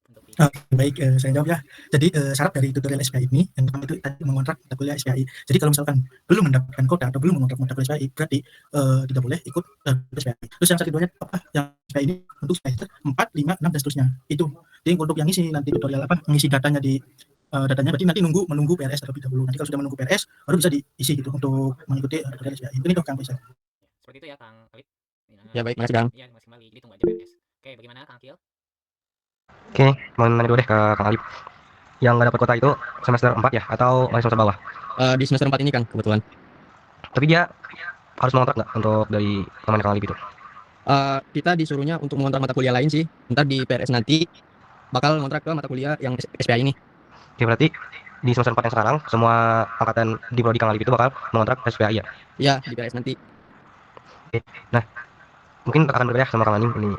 untuk Baik, saya jawab ya. Jadi syarat dari tutorial SPI ini yang pertama itu tadi mengontrak mata kuliah SPI. Jadi kalau misalkan belum mendapatkan kuota atau belum mengontrak mata kuliah SPI, berarti tidak boleh ikut SPI. Terus yang keduanya apa? Yang SPI ini untuk semester 4, 5, 6 dan seterusnya. Itu. Jadi untuk yang ngisi nanti tutorial apa? Mengisi datanya di datanya berarti nanti menunggu PRS terlebih dahulu. Nanti kalau sudah menunggu PRS baru bisa diisi gitu untuk mengikuti tutorial SPI. Ini dong Kang Faisal. seperti itu ya Kang Alip. Ya baik, makasih Kang. Ya, masih kembali. Jadi tunggu aja PRS. Oke, bagaimana Kang Akil? Oke, mau nanya dulu deh ke Kang Alip. Yang nggak dapat kuota itu semester 4 ya atau masih semester bawah? Di semester 4 ini Kang kebetulan. Tapi dia harus mengontrak nggak untuk dari teman Kang Alip itu? Kita disuruhnya untuk mengontrak mata kuliah lain sih. Ntar di PRS nanti bakal ngontrak ke mata kuliah yang SPI ini. Oke, berarti di semester 4 yang sekarang semua angkatan di prodi Kang Alip itu bakal mengontrak SPAI ya? Ya, di PRS nanti. Oke. Nah, mungkin akan berbeda sama Kang Anim ini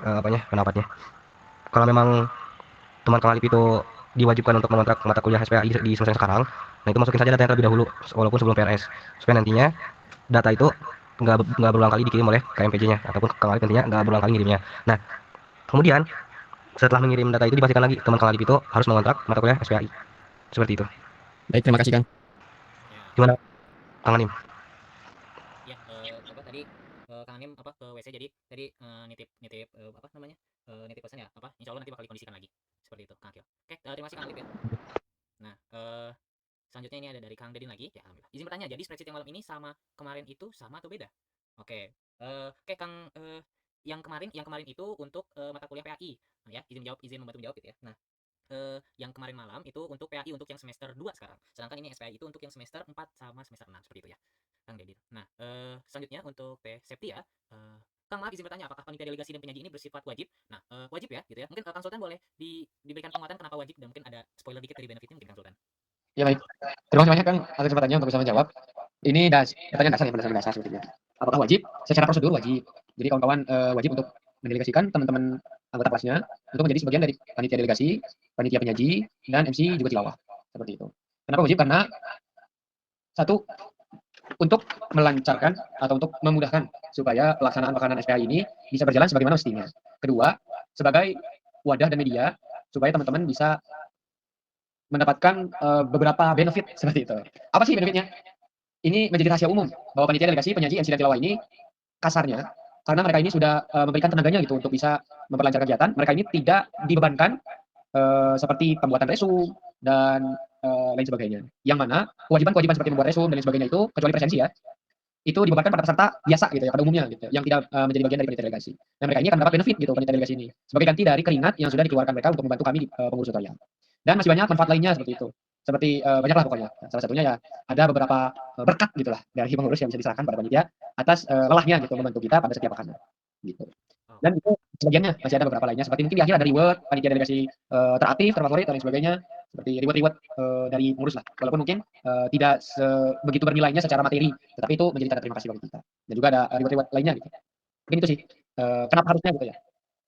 pendapatnya. Kalau memang teman Kang Alip itu diwajibkan untuk mengontrak mata kuliah SPAI di semester sekarang, nah itu masukin saja data yang terlebih dahulu walaupun sebelum PRS supaya nantinya data itu nggak berulang kali dikirim oleh KMPJ-nya ataupun Kang Alip nantinya nggak berulang kali ngirimnya. Nah, kemudian setelah mengirim data itu dipastikan lagi teman Kang Alip itu harus mengontrak mata kuliah SPAI. Seperti itu. Baik, terima kasih Kang. Ya. Gimana Kang Anim? Ya, apa tadi Kang Anim apa ke WC, jadi tadi nitip apa namanya? Nitip pesan ya, apa? Insya Allah nanti bakal dikondisikan lagi. Seperti itu, Kang Akil. Oke, terima kasih Kang Alip ya. Nah, selanjutnya ini ada dari Kang Dedin lagi. Ya, alhamdulillah. Izin bertanya, jadi spreadsheet yang malam ini sama kemarin itu sama atau beda? Oke. Oke Kang, yang kemarin itu untuk mata kuliah PAI. Nah, ya, izin membantu menjawab gitu ya. Nah, yang kemarin malam itu untuk PAI untuk yang semester 2 sekarang. Sedangkan ini SPAI itu untuk yang semester 4 sama semester 6 seperti itu ya. Kang Dedin. Nah, selanjutnya untuk Septi ya. Kang, maaf izin bertanya, apakah panitia delegasi dan penyaji ini bersifat wajib? Nah, wajib ya, gitu ya. Mungkin Kang Sultan boleh diberikan penguatan kenapa wajib dan mungkin ada spoiler dikit dari benefitnya mungkin Kang Sultan. Ya baik. Terima kasih banyak Kang atas kesempatannya untuk bisa menjawab. Ini pertanyaan dasar ya, berdasarkan dasar sebetulnya. Apakah wajib? Secara prosedur wajib. Jadi kawan-kawan wajib untuk mendelegasikan teman-teman anggota kelasnya untuk menjadi sebagian dari panitia delegasi, panitia penyaji, dan MC juga tilawah. Seperti itu. Kenapa wajib? Karena satu, untuk melancarkan atau untuk memudahkan supaya pelaksanaan SPAI ini bisa berjalan sebagaimana mestinya. Kedua, sebagai wadah dan media supaya teman-teman bisa mendapatkan beberapa benefit seperti itu. Apa sih benefitnya? Ini menjadi rahasia umum bahwa panitia delegasi, penyaji, MC dan tilawah ini kasarnya karena mereka ini sudah memberikan tenaganya gitu untuk bisa memperlancar kegiatan. Mereka ini tidak dibebankan seperti pembuatan resume dan lain sebagainya. Yang mana kewajiban seperti membuat resume dan lain sebagainya itu kecuali presensi ya, itu dibebankan pada peserta biasa gitu ya, pada umumnya gitu, yang tidak menjadi bagian dari panitia delegasi. Nah, mereka ini akan mendapat benefit gitu panitia delegasi ini, sebagai ganti dari keringat yang sudah dikeluarkan mereka untuk membantu kami di pengurus tutorial. Dan masih banyak manfaat lainnya seperti itu. Seperti banyaklah pokoknya. Salah satunya ya ada beberapa berkat gitulah dari pengurus yang bisa diserahkan pada panitia atas lelahnya gitu membantu kita pada setiap pekannya. Gitu. Dan itu sebagiannya masih ada beberapa lainnya seperti mungkin di akhir ada reward panitia delegasi teraktif, terfavorit dan lain sebagainya. Seperti reward-reward dari pengurus lah. Walaupun mungkin tidak begitu bernilainya secara materi, tetapi itu menjadi tanda terima kasih bagi kita. Dan juga ada reward-reward lainnya gitu. Mungkin itu sih. Kenapa harusnya gitu ya.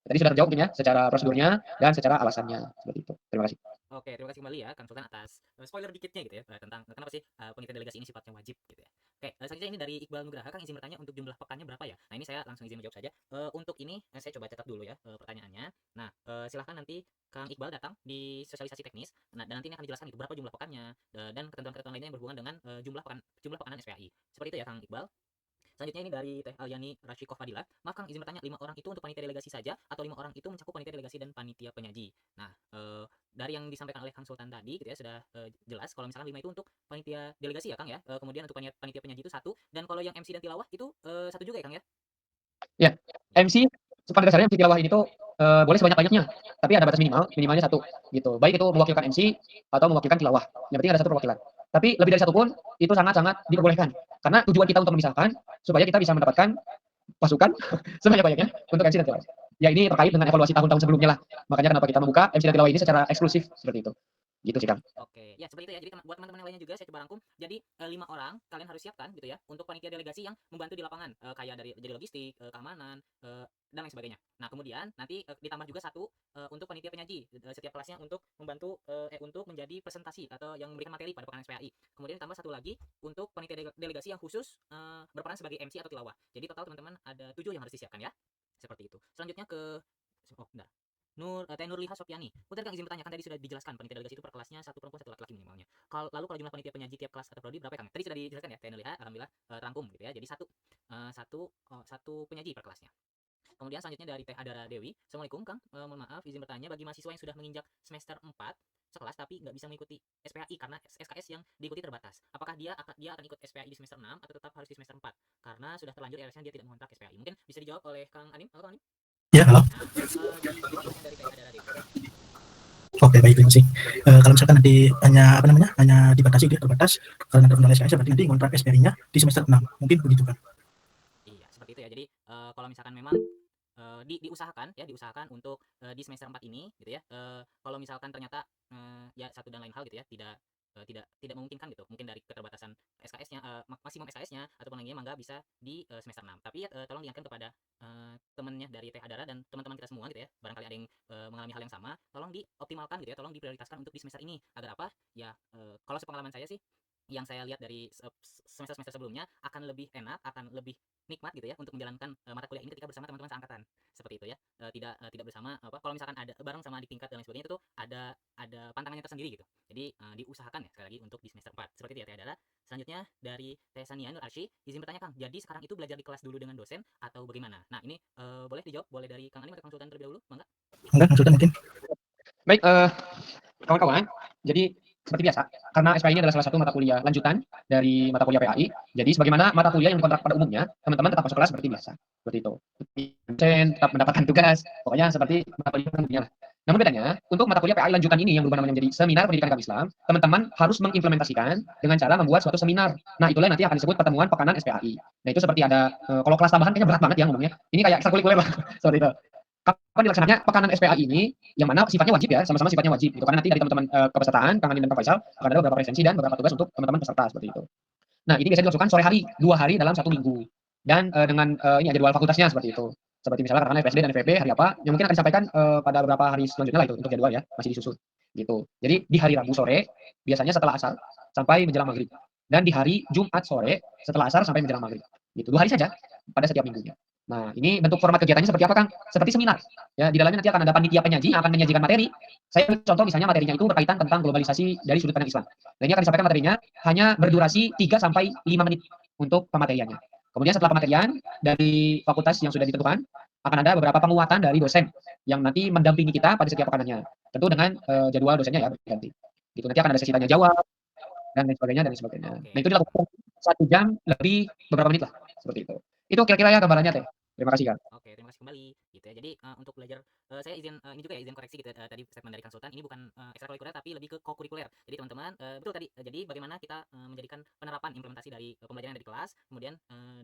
Tadi sudah terjawab mungkin ya secara prosedurnya dan secara alasannya seperti itu. Terima kasih. Oke, terima kasih kembali ya Kang Sultan atas spoiler dikitnya gitu ya tentang kenapa sih panitia delegasi ini sifatnya wajib gitu ya. Oke, selanjutnya ini dari Iqbal Nugraha, Kang izin bertanya untuk jumlah pekannya berapa ya? Nah ini saya langsung izin menjawab saja. Untuk ini saya coba catat dulu ya pertanyaannya. Nah silahkan nanti Kang Iqbal datang di sosialisasi teknis. Nah dan nanti ini akan dijelaskan itu berapa jumlah pekannya dan ketentuan-ketentuan lainnya yang berhubungan dengan jumlah pekanan SPAI. Seperti itu ya Kang Iqbal. Selanjutnya ini dari Teh Alyani Rasyikoh Fadilah. Maaf Kang, izin bertanya 5 orang itu untuk panitia delegasi saja atau 5 orang itu mencakup panitia delegasi dan panitia penyaji? Nah, dari yang disampaikan oleh Kang Sultan tadi gitu ya sudah jelas kalau misalkan 5 itu untuk panitia delegasi ya Kang ya. Kemudian untuk panitia penyaji itu 1 dan kalau yang MC dan tilawah itu 1 juga ya Kang ya? Ya, MC pada dasarnya MC tilawah ini tuh boleh sebanyak-banyaknya, tapi ada batas minimalnya 1 gitu. Baik itu mewakilkan MC atau mewakilkan tilawah. Yang penting ada 1 perwakilan. Tapi lebih dari 1 pun itu sangat-sangat diperbolehkan. Karena tujuan kita untuk memisahkan supaya kita bisa mendapatkan pasukan sebanyak-banyaknya untuk MC dan tilawah. Ya ini terkait dengan evaluasi tahun-tahun sebelumnya lah. Makanya kenapa kita membuka MC dan tilawah ini secara eksklusif seperti itu. Gitu sih Kang. Oke, ya seperti itu ya. Jadi buat teman-teman yang lainnya juga saya coba rangkum. Jadi 5 orang kalian harus siapkan gitu ya untuk panitia delegasi yang membantu di lapangan kayak dari jadi logistik, keamanan, dan lain sebagainya. Nah, kemudian nanti ditambah juga 1 untuk panitia penyaji setiap kelasnya untuk membantu untuk menjadi presentasi atau yang memberikan materi pada pekan SPAI. Kemudian ditambah 1 lagi untuk panitia delegasi yang khusus berperan sebagai MC atau tilawah. Jadi total teman-teman ada 7 yang harus disiapkan ya. Seperti itu. Selanjutnya ke bentar. Teh Nurliha Sofiani. Punten Kang izin bertanya, kan tadi sudah dijelaskan panitia delegasi itu per kelasnya 1 perempuan 1 laki-laki minimalnya. Lalu kalau jumlah panitia penyaji tiap kelas atau prodi berapa ya Kang? Tadi sudah dijelaskan ya Teh Nurliha, alhamdulillah terangkum gitu ya. Jadi 1 penyaji per kelasnya. Kemudian selanjutnya dari Teh Adara Dewi. Assalamualaikum Kang, mohon maaf izin bertanya bagi mahasiswa yang sudah menginjak semester 4 sekelas tapi nggak bisa mengikuti SPAI karena SKS yang diikuti terbatas. Apakah dia akan ikut SPAI di semester 6 atau tetap harus di semester 4? Karena sudah terlanjur RS-nya dia tidak mengontrak SPAI. Mungkin bisa dijawab oleh Kang Anim. Halo Kang Anim. Ya, halo. Oke, baik, terima kasih. Kalau misalkan nanti hanya dibatasi dia terbatas karena ada kendala SKS, berarti nanti kontrak SPAI-nya di semester 6. Mungkin begitu kan? Iya, seperti itu ya. Jadi kalau misalkan memang diusahakan untuk di semester 4 ini gitu ya. Kalau misalkan ternyata ya satu dan lain hal gitu ya, tidak memungkinkan gitu. Mungkin dari keterbatasan SKS-nya maksimum SKS-nya ataupun lainnya mangga bisa di semester 6. Tapi ya tolong diingatkan kepada temannya dari Teh Adara dan teman-teman kita semua gitu ya. Barangkali ada yang mengalami hal yang sama, tolong dioptimalkan gitu ya, tolong diprioritaskan untuk di semester ini. Agar apa? Ya kalau sepengalaman saya sih yang saya lihat dari semester-semester sebelumnya akan lebih enak, akan lebih nikmat gitu ya untuk menjalankan mata kuliah ini ketika bersama teman-teman seangkatan. Seperti itu ya. Tidak bersama kalau misalkan ada bareng sama adik tingkat dan lain sebagainya itu tuh ada pantangannya tersendiri gitu. Jadi diusahakan ya sekali lagi untuk di semester 4. Seperti itu ya Teh Adara. Selanjutnya dari Teh Sania Nur Arsy, izin bertanya Kang, jadi sekarang itu belajar di kelas dulu dengan dosen atau bagaimana? Nah, ini boleh dijawab, boleh dari Kang Anim atau Kang Sultan terlebih dahulu, mangga. Enggak, Kang Sultan mungkin. Baik, kawan-kawan. Jadi seperti biasa, karena SPAI ini adalah salah satu mata kuliah lanjutan dari mata kuliah PAI. Jadi sebagaimana mata kuliah yang dikontrak pada umumnya, teman-teman tetap masuk kelas seperti biasa. Seperti itu. Tetap mendapatkan tugas, pokoknya seperti mata kuliah umumnya lah. Namun bedanya, untuk mata kuliah PAI lanjutan ini yang berubah namanya menjadi seminar pendidikan agama Islam, teman-teman harus mengimplementasikan dengan cara membuat suatu seminar. Nah, itulah nanti akan disebut pertemuan pekanan SPAI. Nah, itu seperti ada kalau kelas tambahan kayaknya berat banget ya ngomongnya. Ini kayak ekstrakurikuler lah, seperti itu. Kapan dilaksanakannya pekanan SPAI ini yang mana sifatnya wajib ya, sama-sama sifatnya wajib gitu. Karena nanti dari teman-teman kepesertaan, Kang Anin dan Kang Faisal akan ada beberapa presensi dan beberapa tugas untuk teman-teman peserta seperti itu. Nah, ini biasanya dilakukan sore hari, 2 hari dalam 1 minggu. Dan dengan ini jadwal fakultasnya seperti itu. Seperti misalnya karena FSD dan FVP hari apa, yang mungkin akan disampaikan pada beberapa hari selanjutnya lah itu untuk jadwal ya, masih disusun gitu. Jadi di hari Rabu sore biasanya setelah asar sampai menjelang maghrib. Dan di hari Jumat sore setelah asar sampai menjelang maghrib. Gitu. 2 hari saja pada setiap minggunya. Nah, ini bentuk format kegiatannya seperti apa, Kang? Seperti seminar. Ya, di dalamnya nanti akan ada panitia penyaji yang akan menyajikan materi. Saya contoh misalnya materinya itu berkaitan tentang globalisasi dari sudut pandang Islam. Dan ini akan disampaikan materinya hanya berdurasi 3 sampai 5 menit untuk pemateriannya. Kemudian setelah pematerian dari fakultas yang sudah ditentukan, akan ada beberapa penguatan dari dosen yang nanti mendampingi kita pada setiap pekanannya. Tentu dengan jadwal dosennya ya berganti. Gitu. Nanti akan ada sesi tanya jawab. dan lain sebagainya dan lain sebagainya. Oke. Nah, itu dilakukan 1 jam lebih beberapa menit lah, seperti itu. Itu kira-kira ya gambarannya Teh. Terima kasih, Kang. Oke, terima kasih kembali gitu ya. Jadi untuk belajar saya izin ini juga ya izin koreksi gitu tadi statement dari konsultan ini bukan ekstrakurikuler tapi lebih ke kokurikuler. Jadi teman-teman betul tadi jadi bagaimana kita menjadikan penerapan implementasi dari pembelajaran dari kelas kemudian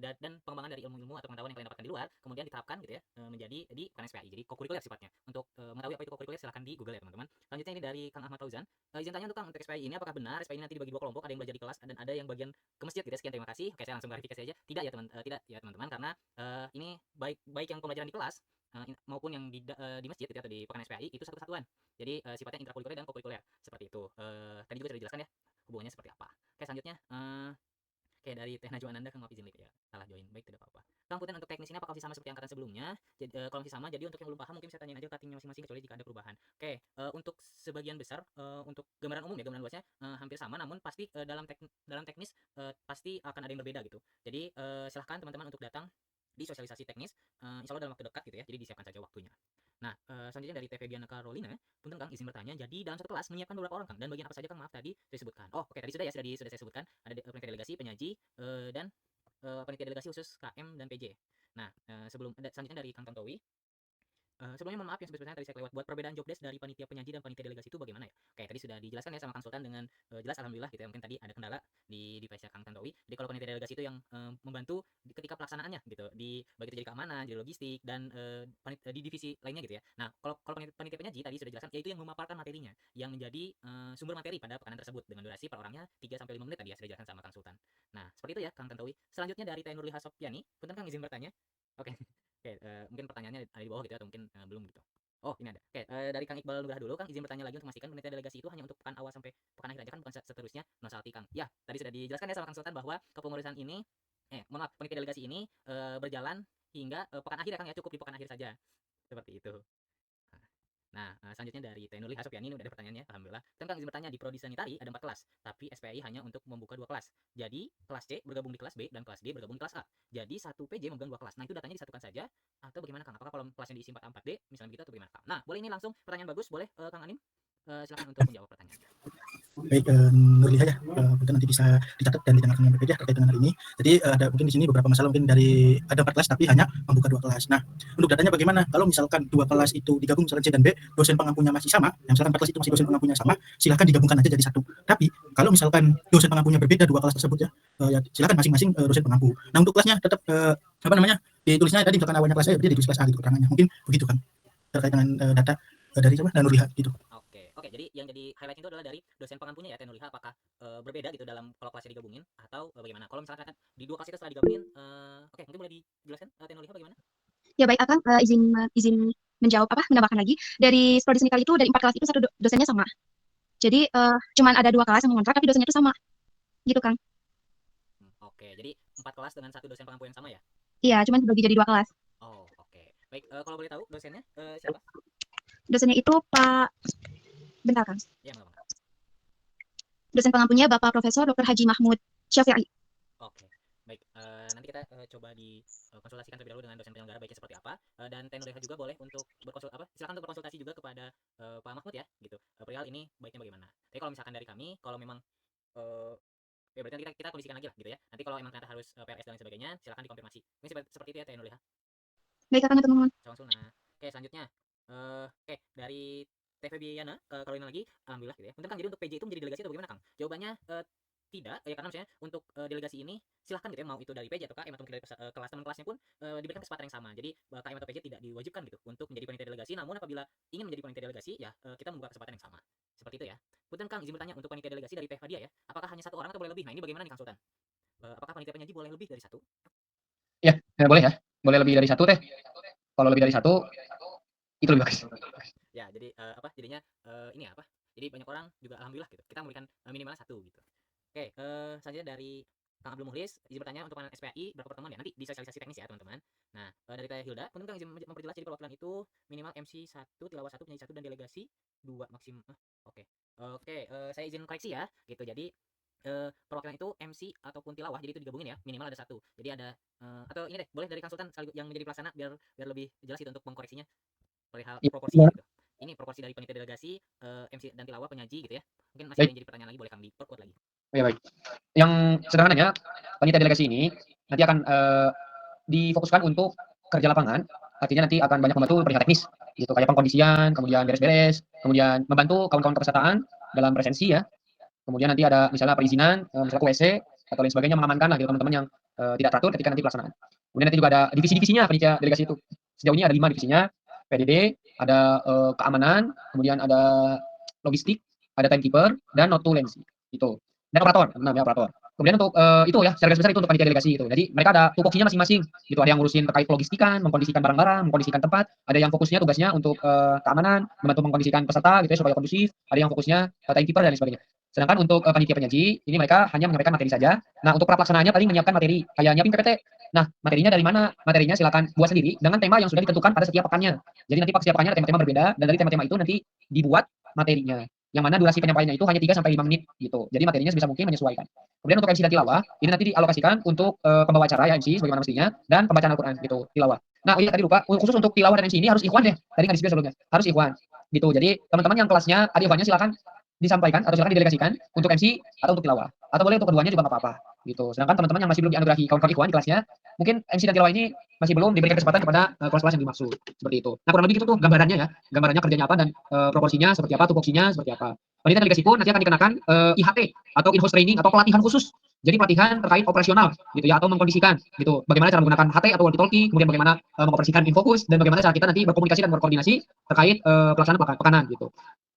dan pengembangan dari ilmu-ilmu atau pengetahuan yang kalian dapatkan di luar kemudian diterapkan gitu ya menjadi di bukan SPAI. Jadi kokurikuler sifatnya. Untuk mengetahui apa itu kokurikuler silahkan di Google ya teman-teman. Selanjutnya ini dari Kang Ahmad Fauzan. Izin tanya untuk Kang untuk SPAI ini apakah benar SPAI ini nanti dibagi 2 kelompok, ada yang belajar di kelas dan ada yang bagian ke masjid gitu ya. Sekian terima kasih. Oke, saya langsung klarifikasi aja. Tidak ya tidak ya teman-teman karena ini baik yang pembelajaran di kelas maupun yang di masjid gitu ya, atau di pekan SPAI itu satu kesatuan. Jadi sifatnya intrakurikuler dan kokurikuler seperti itu. Tadi juga sudah dijelaskan ya hubungannya seperti apa. Oke, selanjutnya kayak dari Teh Najwa Ananda Kang maaf izin ya salah join baik tidak apa-apa. Kang Puten untuk teknis ini apakah masih sama seperti angkatan sebelumnya? Jadi kalau masih sama jadi untuk yang belum paham mungkin bisa tanyain aja cuttingnya masing-masing kecuali jika ada perubahan. Oke, untuk sebagian besar untuk gambaran umum ya gambaran luasnya hampir sama namun pasti dalam teknis pasti akan ada yang berbeda gitu. Jadi silahkan teman-teman untuk datang di sosialisasi teknis insya Allah dalam waktu dekat gitu ya. Jadi disiapkan saja waktunya. Nah, selanjutnya dari TV Biana Carolina, punten Kang izin bertanya, jadi dalam satu kelas menyiapkan beberapa orang Kang dan bagian apa saja Kang maaf tadi saya sebutkan. Oh, oke tadi sudah ya sudah saya sebutkan ada panitia delegasi, penyaji dan panitia delegasi khusus KM dan PJ. Nah, selanjutnya dari Kang Tantowi. Sebelumnya mohon maaf yang sebesar-besarnya tadi saya kelewat buat perbedaan job desk dari panitia penyaji dan panitia delegasi itu bagaimana ya? Oke, tadi sudah dijelaskan ya sama konsultan dengan jelas alhamdulillah gitu ya. Mungkin tadi ada kendala di device Kang Tantowi. Jadi kalau panitia delegasi itu yang membantu ketika pelaksanaannya gitu, di baik itu jadi keamanan, jadi logistik dan di divisi lainnya gitu ya. Nah, kalau panitia penyaji tadi sudah dijelaskan yaitu yang memaparkan materinya, yang menjadi sumber materi pada pekanan tersebut dengan durasi per orangnya 3 sampai 5 menit tadi ya sudah dijelaskan sama konsultan. Nah, seperti itu ya Kang Tantowi. Selanjutnya dari Teh Nurliha Sopiani, punten Kang izin bertanya. Oke. Oke, mungkin pertanyaannya ada di bawah gitu ya, atau mungkin belum gitu. Oh, ini ada. Oke, dari Kang Iqbal Nugrah dulu, Kang izin bertanya lagi untuk memastikan panitia delegasi itu hanya untuk pekan awal sampai pekan akhir aja kan, bukan seterusnya Nosalti Kang. Ya, tadi sudah dijelaskan ya sama Kang Sultan bahwa kepengurusan ini, mohon maaf, panitia delegasi ini berjalan hingga pekan akhir ya Kang ya, cukup di pekan akhir saja. Seperti itu. Nah, selanjutnya dari Teh Nurli Hasopiani ini udah ada pertanyaannya, alhamdulillah. Kan Kang izin bertanya di prodi sanitari ada 4 kelas, tapi SPAI hanya untuk membuka 2 kelas. Jadi, kelas C bergabung di kelas B dan kelas D bergabung di kelas A. Jadi, satu PJ memegang 2 kelas. Nah, itu datanya disatukan saja atau bagaimana Kang? Apakah kalau kelasnya diisi 4A 4D misalnya begitu atau bagaimana Kang? Nah, boleh ini langsung pertanyaan bagus, boleh Kang Anim? Silakan untuk menjawab pertanyaannya. Baik, Nurliha ya, mungkin nanti bisa dicatat dan didengarkan yang berbeda terkait dengan hal ini. Jadi ada mungkin di sini beberapa masalah mungkin dari ada 4 kelas tapi hanya membuka 2 kelas. Nah, untuk datanya bagaimana? Kalau misalkan 2 kelas itu digabung misalkan C dan B, dosen pengampunya masih sama, yang misalkan 4 kelas itu masih dosen pengampunya sama, silakan digabungkan aja jadi satu. Tapi kalau misalkan dosen pengampunya berbeda 2 kelas tersebut ya, ya silakan masing-masing dosen pengampu. Nah, untuk kelasnya tetap apa namanya? Ditulisnya tadi misalkan awalnya kelas A, berarti ditulis kelas A gitu keterangannya. Mungkin begitu kan terkait dengan data dari siapa? Nurliha gitu. Oke, jadi yang jadi highlight itu adalah dari dosen pengampunya ya Teh Nurliha apakah berbeda gitu dalam kalau kelasnya digabungin atau bagaimana? Kalau misalkan di 2 kelas itu setelah digabungin oke, mungkin boleh dijelaskan Teh Nurliha bagaimana? Ya baik Akang, izin menjawab menambahkan lagi dari prodi sanitari itu dari 4 kelas itu satu dosennya sama. Jadi cuman ada 2 kelas yang mengontrak tapi dosennya itu sama. Gitu Kang. Oke, jadi 4 kelas dengan satu dosen pengampu yang sama ya? Iya, cuman dibagi jadi 2 kelas. Oh, oke. Baik, kalau boleh tahu dosennya siapa? Dosennya itu Pak bentar Kang. Ya, enggak apa-apa. Dosen pengampunya Bapak Profesor Dr. Haji Mahmud Syafi'i. Oke. Baik, nanti kita coba konsultasikan terlebih dahulu dengan dosen penyelenggara baiknya seperti apa. Dan Teh Nurliha juga boleh untuk silakan untuk berkonsultasi juga kepada Pak Mahmud ya, gitu. Perihal ini baiknya bagaimana. Tapi kalau misalkan dari kami, kalau memang ya berarti nanti kita kondisikan lagi lah gitu ya. Nanti kalau emang ternyata harus PRS dan lain sebagainya, silakan dikonfirmasi. Mungkin seperti itu ya Teh Nurliha. Baik Akang, teman-teman. Salam Suna. Oke, selanjutnya. Oke, dari TV Biana Carolina lagi, alhamdulillah gitu ya. Punten Kang, jadi untuk PJ itu menjadi delegasi atau bagaimana Kang? Jawabannya tidak, ya karena misalnya untuk delegasi ini silahkan gitu ya, mau itu dari PJ atau KM atau mungkin dari kelas teman kelasnya pun diberikan kesempatan yang sama. Jadi KM atau PJ tidak diwajibkan gitu untuk menjadi panitia delegasi, namun apabila ingin menjadi panitia delegasi ya kita membuka kesempatan yang sama. Seperti itu ya. Punten Kang, izin bertanya untuk panitia delegasi dari Teh Fadia ya. Apakah hanya 1 orang atau boleh lebih? Nah, ini bagaimana nih Kang Sultan? Apakah panitia penyaji boleh lebih dari 1? Ya, boleh ya. Boleh lebih dari 1 Teh. Kalau lebih dari 1 itu lebih bagus. Ya, jadi jadinya ini apa? Jadi banyak orang juga alhamdulillah gitu. Kita memberikan minimalnya 1 gitu. Oke, selanjutnya dari Kang Abdul Muhlis, izin bertanya untuk anak SPAI berapa pertemuan ya? Nanti di sosialisasi teknis ya, teman-teman. Nah, dari Teh Hilda, punten Kang izin memperjelas jadi perwakilan itu minimal MC 1, tilawah 1, penyanyi 1 dan delegasi 2 maksimum. Oke. Oke, saya izin koreksi ya, gitu. Jadi perwakilan itu MC ataupun tilawah jadi itu digabungin ya, minimal ada 1. Jadi ada atau ini deh, boleh dari Kang Sultan yang menjadi pelaksana biar lebih jelas gitu untuk mengkoreksinya perihal proporsinya gitu. ini proporsi dari panitia delegasi, MC dan tilawah penyaji gitu ya. Mungkin masih ada Baik. yang jadi pertanyaan lagi, boleh Kang diperkuat lagi. Ya baik. Yang sederhananya panitia delegasi ini nanti akan difokuskan untuk kerja lapangan, artinya nanti akan banyak membantu perihal teknis gitu, kayak pengkondisian, kemudian beres-beres, kemudian membantu kawan-kawan kepesertaan dalam presensi ya. Kemudian nanti ada misalnya perizinan, misalnya ke WC atau lain sebagainya, mengamankan lah gitu teman-teman yang tidak teratur ketika nanti pelaksanaan. Kemudian nanti juga ada divisi-divisinya panitia delegasi itu. Sejauh ini ada 5 divisinya, PDD, ada keamanan, kemudian ada logistik, ada timekeeper, dan notulensi. Itu. Dan operator, namanya operator. Kemudian untuk itu ya, secara garis besar itu untuk panitia delegasi itu. Jadi mereka ada tupoksinya masing-masing. Gitu, ada yang ngurusin terkait logistikan, mengkondisikan barang-barang, mengkondisikan tempat, ada yang fokusnya tugasnya untuk keamanan, membantu mengkondisikan peserta gitu ya supaya kondusif, ada yang fokusnya timekeeper dan lain sebagainya. Sedangkan untuk panitia penyaji, ini mereka hanya menyampaikan materi saja. Nah, untuk pra pelaksanaannya paling menyiapkan materi, kayak nyiapin PPT. Nah, materinya dari mana? Materinya silakan buat sendiri dengan tema yang sudah ditentukan pada setiap pekannya. Jadi nanti setiap pekannya ada tema-tema berbeda dan dari tema-tema itu nanti dibuat materinya. Yang mana durasi penyampaiannya itu hanya 3 sampai 5 menit gitu. Jadi materinya sebisa mungkin menyesuaikan. Kemudian untuk MC dan tilawah, ini nanti dialokasikan untuk pembawa acara ya MC sebagaimana mestinya dan pembacaan Al-Qur'an gitu, tilawah. Nah, oh iya tadi lupa, khusus untuk tilawah dan MC ini harus ikhwan deh. Tadi nggak disebut sebelumnya. Harus ikhwan. Gitu. Jadi teman-teman yang kelasnya ada ikhwannya silakan disampaikan atau silakan didelegasikan untuk MC atau untuk tilawah. Atau boleh untuk keduanya juga nggak apa-apa gitu. Sedangkan teman-teman yang masih belum dianugerahi kawan-kawan ikhwan di kelasnya, mungkin MC dan tilawah ini masih belum diberikan kesempatan kepada kelas-kelas yang dimaksud. Seperti itu. Nah, kurang lebih gitu tuh gambarannya ya. Gambarannya kerjanya apa dan proporsinya seperti apa, tupoksinya seperti apa. Panitia delegasi pun nanti akan dikenakan IHT atau in-house training atau pelatihan khusus. Jadi pelatihan terkait operasional gitu ya atau mengkondisikan gitu. Bagaimana cara menggunakan HT atau walkie-talkie, kemudian bagaimana mengoperasikan infocus dan bagaimana cara kita nanti berkomunikasi dan berkoordinasi terkait pelaksanaan pekanan gitu.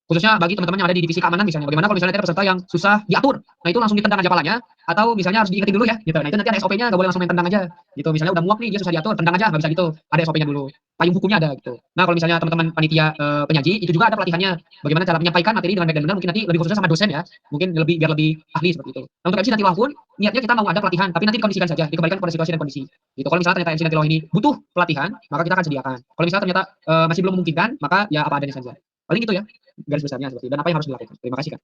Khususnya bagi teman-teman yang ada di divisi keamanan misalnya, bagaimana kalau misalnya ada peserta yang susah diatur, nah itu langsung ditendang aja palanya, atau misalnya harus diingetin dulu ya, gitu. Nah itu nanti ada SOP-nya, nggak boleh langsung main tendang aja, gitu. Misalnya udah muak nih, dia susah diatur, tendang aja, nggak bisa gitu. Ada SOP-nya dulu, payung hukumnya ada gitu. Nah kalau misalnya teman-teman panitia penyaji, itu juga ada pelatihannya, bagaimana cara menyampaikan materi dengan baik dan benar, mungkin nanti lebih khususnya sama dosen ya, mungkin biar lebih ahli seperti itu. Nah untuk MC nanti pun niatnya kita mau ada pelatihan, tapi nanti dikondisikan saja, dikembalikan kepada situasi dan kondisi. Gitu. Kalau misalnya ternyata MC nanti ini butuh pelatihan, maka kita akan sediakan. Kalau misalnya ternyata masih belum memungkinkan, maka ya apa adanya saja. Paling gitu ya garis besarnya seperti itu. Dan apa yang harus dilakukan. Terima kasih Kak.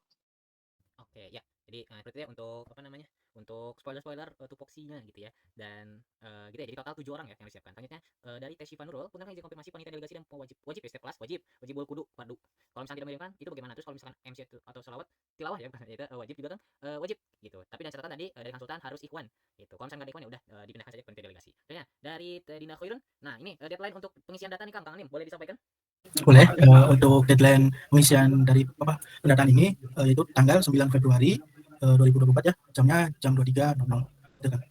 Oke, ya. Jadi seperti itu ya untuk apa namanya? Untuk spoiler-spoiler tupoksinya gitu ya. Dan gitu ya. Jadi total 7 orang ya yang disiapkan. Selanjutnya dari Tes Syifa Nurul, punten izin konfirmasi panitia delegasi dan wajib ya setiap kelas wajib kudu fardu. Kalau misalnya tidak mengirimkan itu bagaimana? Terus kalau misalkan MC atau selawat tilawah ya itu wajib juga kan wajib gitu. Tapi dan catatan tadi dari konsultan harus ikhwan gitu. Kalau misalkan nggak ikhwan ya udah dipindahkan saja ke panitia delegasi. Selanjutnya dari Dina Khairun. Nah, ini deadline untuk pengisian data nih Kang Anim, boleh disampaikan? Boleh, untuk deadline pengisian dari pendataan ini yaitu tanggal 9 Februari 2024 ya, jamnya jam 23.00. Gitu kan.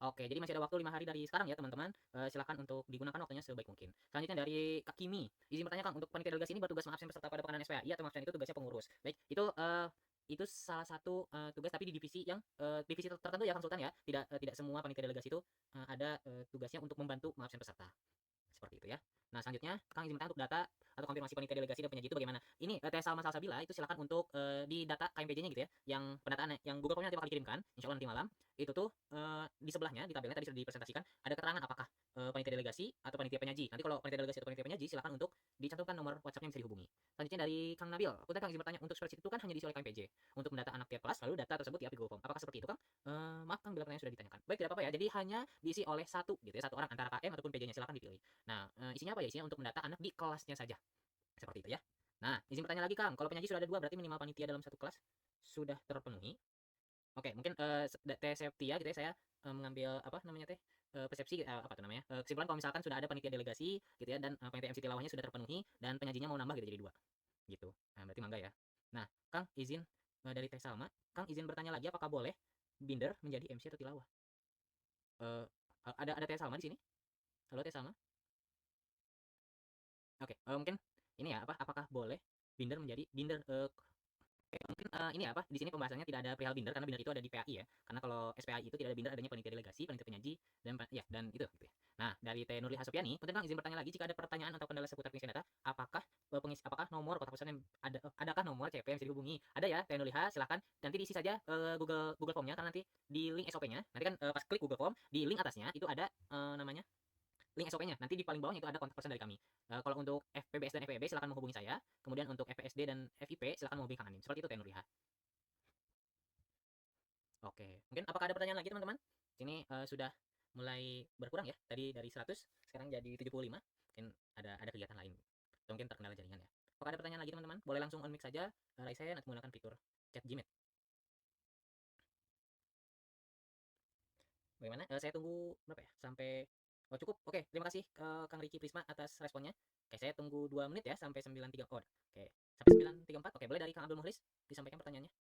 Oke, jadi masih ada waktu 5 hari dari sekarang ya teman-teman. Silakan untuk digunakan waktunya sebaik mungkin. Selanjutnya dari Kak Kimi, izin bertanya Kang, untuk panitia delegasi ini bertugas mengabsen peserta pada pekanan SPAI atau mengabsen itu tugasnya pengurus. Baik, itu salah satu tugas tapi di divisi yang divisi tertentu ya konsultan ya. Tidak semua panitia delegasi itu ada tugasnya untuk membantu mengabsen peserta. Seperti itu ya. Nah, selanjutnya Kang izin bertanya untuk data atau konfirmasi panitia delegasi dan penyaji itu bagaimana? Ini Teh Salma Salsabila itu silakan untuk di data KMPJ-nya gitu ya, yang pendataan yang Google Form-nya nanti bakal dikirimkan, insya Allah nanti malam. Itu tuh di sebelahnya di tabelnya tadi sudah dipresentasikan ada keterangan apakah panitia delegasi atau panitia penyaji. Nanti kalau panitia delegasi atau panitia penyaji silakan untuk dicantumkan nomor WhatsApp-nya yang bisa dihubungi. Selanjutnya dari Kang Nabil, punten Kang izin bertanya untuk spreadsheet itu kan hanya diisi oleh KMPJ untuk mendata anak tiap kelas lalu data tersebut di Google Form. Apakah seperti itu Kang? Maaf Kang bila pertanyaan sudah ditanyakan. Baik, tidak apa-apa ya. Jadi hanya diisi oleh satu gitu ya, satu orang antara KM ataupun PJ-nya, silakan dipilih. Nah, isinya apa ya? Isinya untuk mendata anak di kelasnya saja. Seperti itu ya. Nah, izin bertanya lagi Kang, kalau penyaji sudah ada 2 berarti minimal panitia dalam satu kelas sudah terpenuhi. Oke, mungkin Teh Septia gitu ya, saya mengambil apa namanya Teh persepsi apa tuh namanya? Kesimpulan kalau misalkan sudah ada panitia delegasi gitu ya dan panitia MC tilawahnya sudah terpenuhi dan penyajinya mau nambah gitu jadi 2. Gitu. Nah, berarti mangga ya. Nah, Kang izin dari Teh Salma, Kang izin bertanya lagi apakah boleh binder menjadi MC atau tilawah? Ada Teh Salma di sini? Halo Teh Salma? Oke, mungkin ini ya, apakah boleh binder menjadi binder mungkin ini apa di sini pembahasannya tidak ada perihal binder karena binder itu ada di PAI ya. Karena kalau SPAI itu tidak ada binder, adanya panitia delegasi, panitia penyaji dan ya dan itu gitu ya. Nah, dari Teh Nurli Hasopiani, punten Kang izin bertanya lagi jika ada pertanyaan atau kendala seputar pengisian data, apakah nomor kotak pesan yang adakah nomor CP yang bisa dihubungi? Ada ya Teh Nurli, silakan nanti diisi saja Google Form-nya karena nanti di link SOP-nya. Nanti kan pas klik Google Form, di link atasnya itu ada namanya link SOP-nya. Nanti di paling bawahnya itu ada kontak person dari kami. Kalau untuk FPBS dan FEB silakan menghubungi saya. Kemudian untuk FPSD dan FIP silakan menghubungi Kang Anim. Seperti itu Teh Nurliha. Oke, mungkin apakah ada pertanyaan lagi teman-teman? Ini sudah mulai berkurang ya. Tadi dari 100 sekarang jadi 75. Mungkin ada kegiatan lain. atau mungkin terkendala jaringan ya. Apakah ada pertanyaan lagi teman-teman? Boleh langsung on mic saja, raise hand atau menggunakan fitur chat Gmail. Bagaimana? Saya tunggu berapa ya? Sampai oh cukup. Oke, terima kasih Kang Riki Prisma atas responnya. Oke, saya tunggu 2 menit ya sampai 9.3. Oh, oke. Sampai 9.34. Oke, boleh dari Kang Abdul Mukhlis disampaikan pertanyaannya.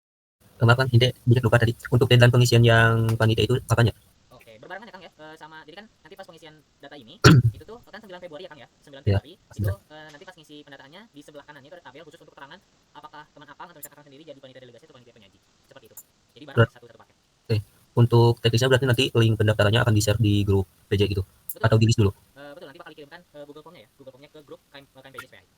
Maaf Kang, Inte bisa lupa tadi. Untuk deadline pengisian yang panitia itu kapan ya? Oke, berbarengan ya Kang ya. Sama jadi kan nanti pas pengisian data ini itu tuh kan 9 Februari ya Kang ya. 9 Ya, Februari itu nanti pas ngisi pendataannya di sebelah kanannya itu ada tabel khusus untuk keterangan apakah teman Apang atau misalkan Kakang sendiri jadi panitia delegasi atau panitia penyaji. Seperti itu. Jadi bareng Berat. satu paket. Untuk teknisnya berarti nanti link pendaftarannya akan di-share di grup PJ gitu. Betul. Atau di list dulu. Betul, nanti bakal dikirimkan Google Form-nya ya. Google Form-nya ke grup KMPJ SPI.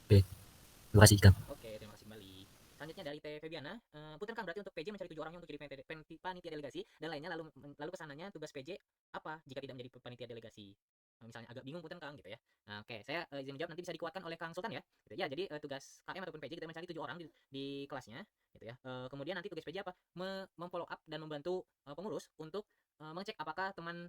Terima kasih Kang. Oke, terima kasih kembali. Selanjutnya dari Teh Febiana, punten Kang, berarti untuk PJ mencari 7 orangnya untuk jadi panitia delegasi dan lainnya lalu kesananya tugas PJ apa jika tidak menjadi panitia delegasi? Misalnya agak bingung punten Kang gitu ya. Nah, oke, saya izin menjawab nanti bisa dikuatkan oleh Kang Sultan ya. Gitu. Ya, jadi tugas KM ataupun PJ kita mencari 7 orang di kelasnya gitu ya. Kemudian nanti tugas PJ apa? Memfollow up dan membantu pengurus untuk mengecek apakah teman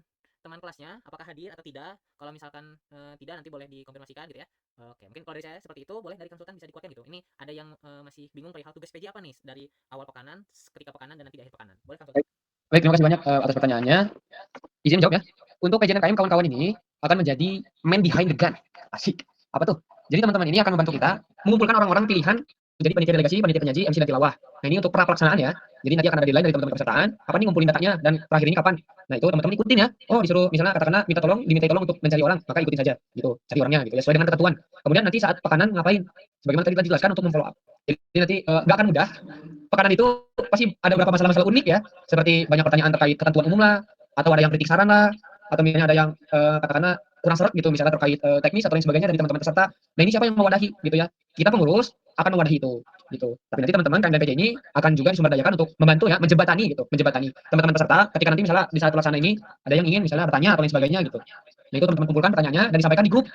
kelasnya apakah hadir atau tidak. Kalau misalkan tidak nanti boleh dikonfirmasikan gitu ya. Oke, mungkin kalau dari saya seperti itu, boleh dari Kang Sultan bisa dikuatkan gitu. Ini ada yang masih bingung perihal tugas PJ apa nih dari awal pekanan, ketika pekanan dan nanti di akhir pekanan. Boleh Kang Sultan? Baik, terima kasih banyak atas pertanyaannya. Izin jawab ya. Untuk PJ dan KM kawan-kawan ini akan menjadi man behind the gun. Asik. Apa tuh? Jadi teman-teman ini akan membantu kita mengumpulkan orang-orang pilihan menjadi panitia delegasi, panitia penyaji, MC dan tilawah. Nah, ini untuk pra pelaksanaan ya. Jadi nanti akan ada deadline dari teman-teman kepesertaan. Kapan nih ngumpulin datanya dan terakhir ini kapan? Nah, itu teman-teman ikutin ya. Oh, disuruh misalnya katakanlah diminta tolong untuk mencari orang, maka ikutin saja gitu. Cari orangnya gitu ya sesuai dengan ketentuan. Kemudian nanti saat pekanan ngapain? Sebagaimana tadi kita jelaskan untuk memfollow up. Jadi nanti nggak akan mudah. Pekanan itu pasti ada beberapa masalah-masalah unik ya, seperti banyak pertanyaan terkait ketentuan umum lah, atau ada yang kritik saran lah, atau misalnya ada yang katakanlah kurang seret gitu misalnya terkait teknis atau lain sebagainya dari teman-teman peserta. Nah, ini siapa yang mewadahi gitu ya? Kita pengurus akan mewadahi itu gitu. Tapi nanti teman-teman KM dan PJ ini akan juga disumberdayakan untuk membantu ya, menjembatani teman-teman peserta ketika nanti misalnya di saat pelaksana ini ada yang ingin misalnya bertanya atau lain sebagainya gitu. Nah, itu teman-teman kumpulkan pertanyaannya dan disampaikan di grup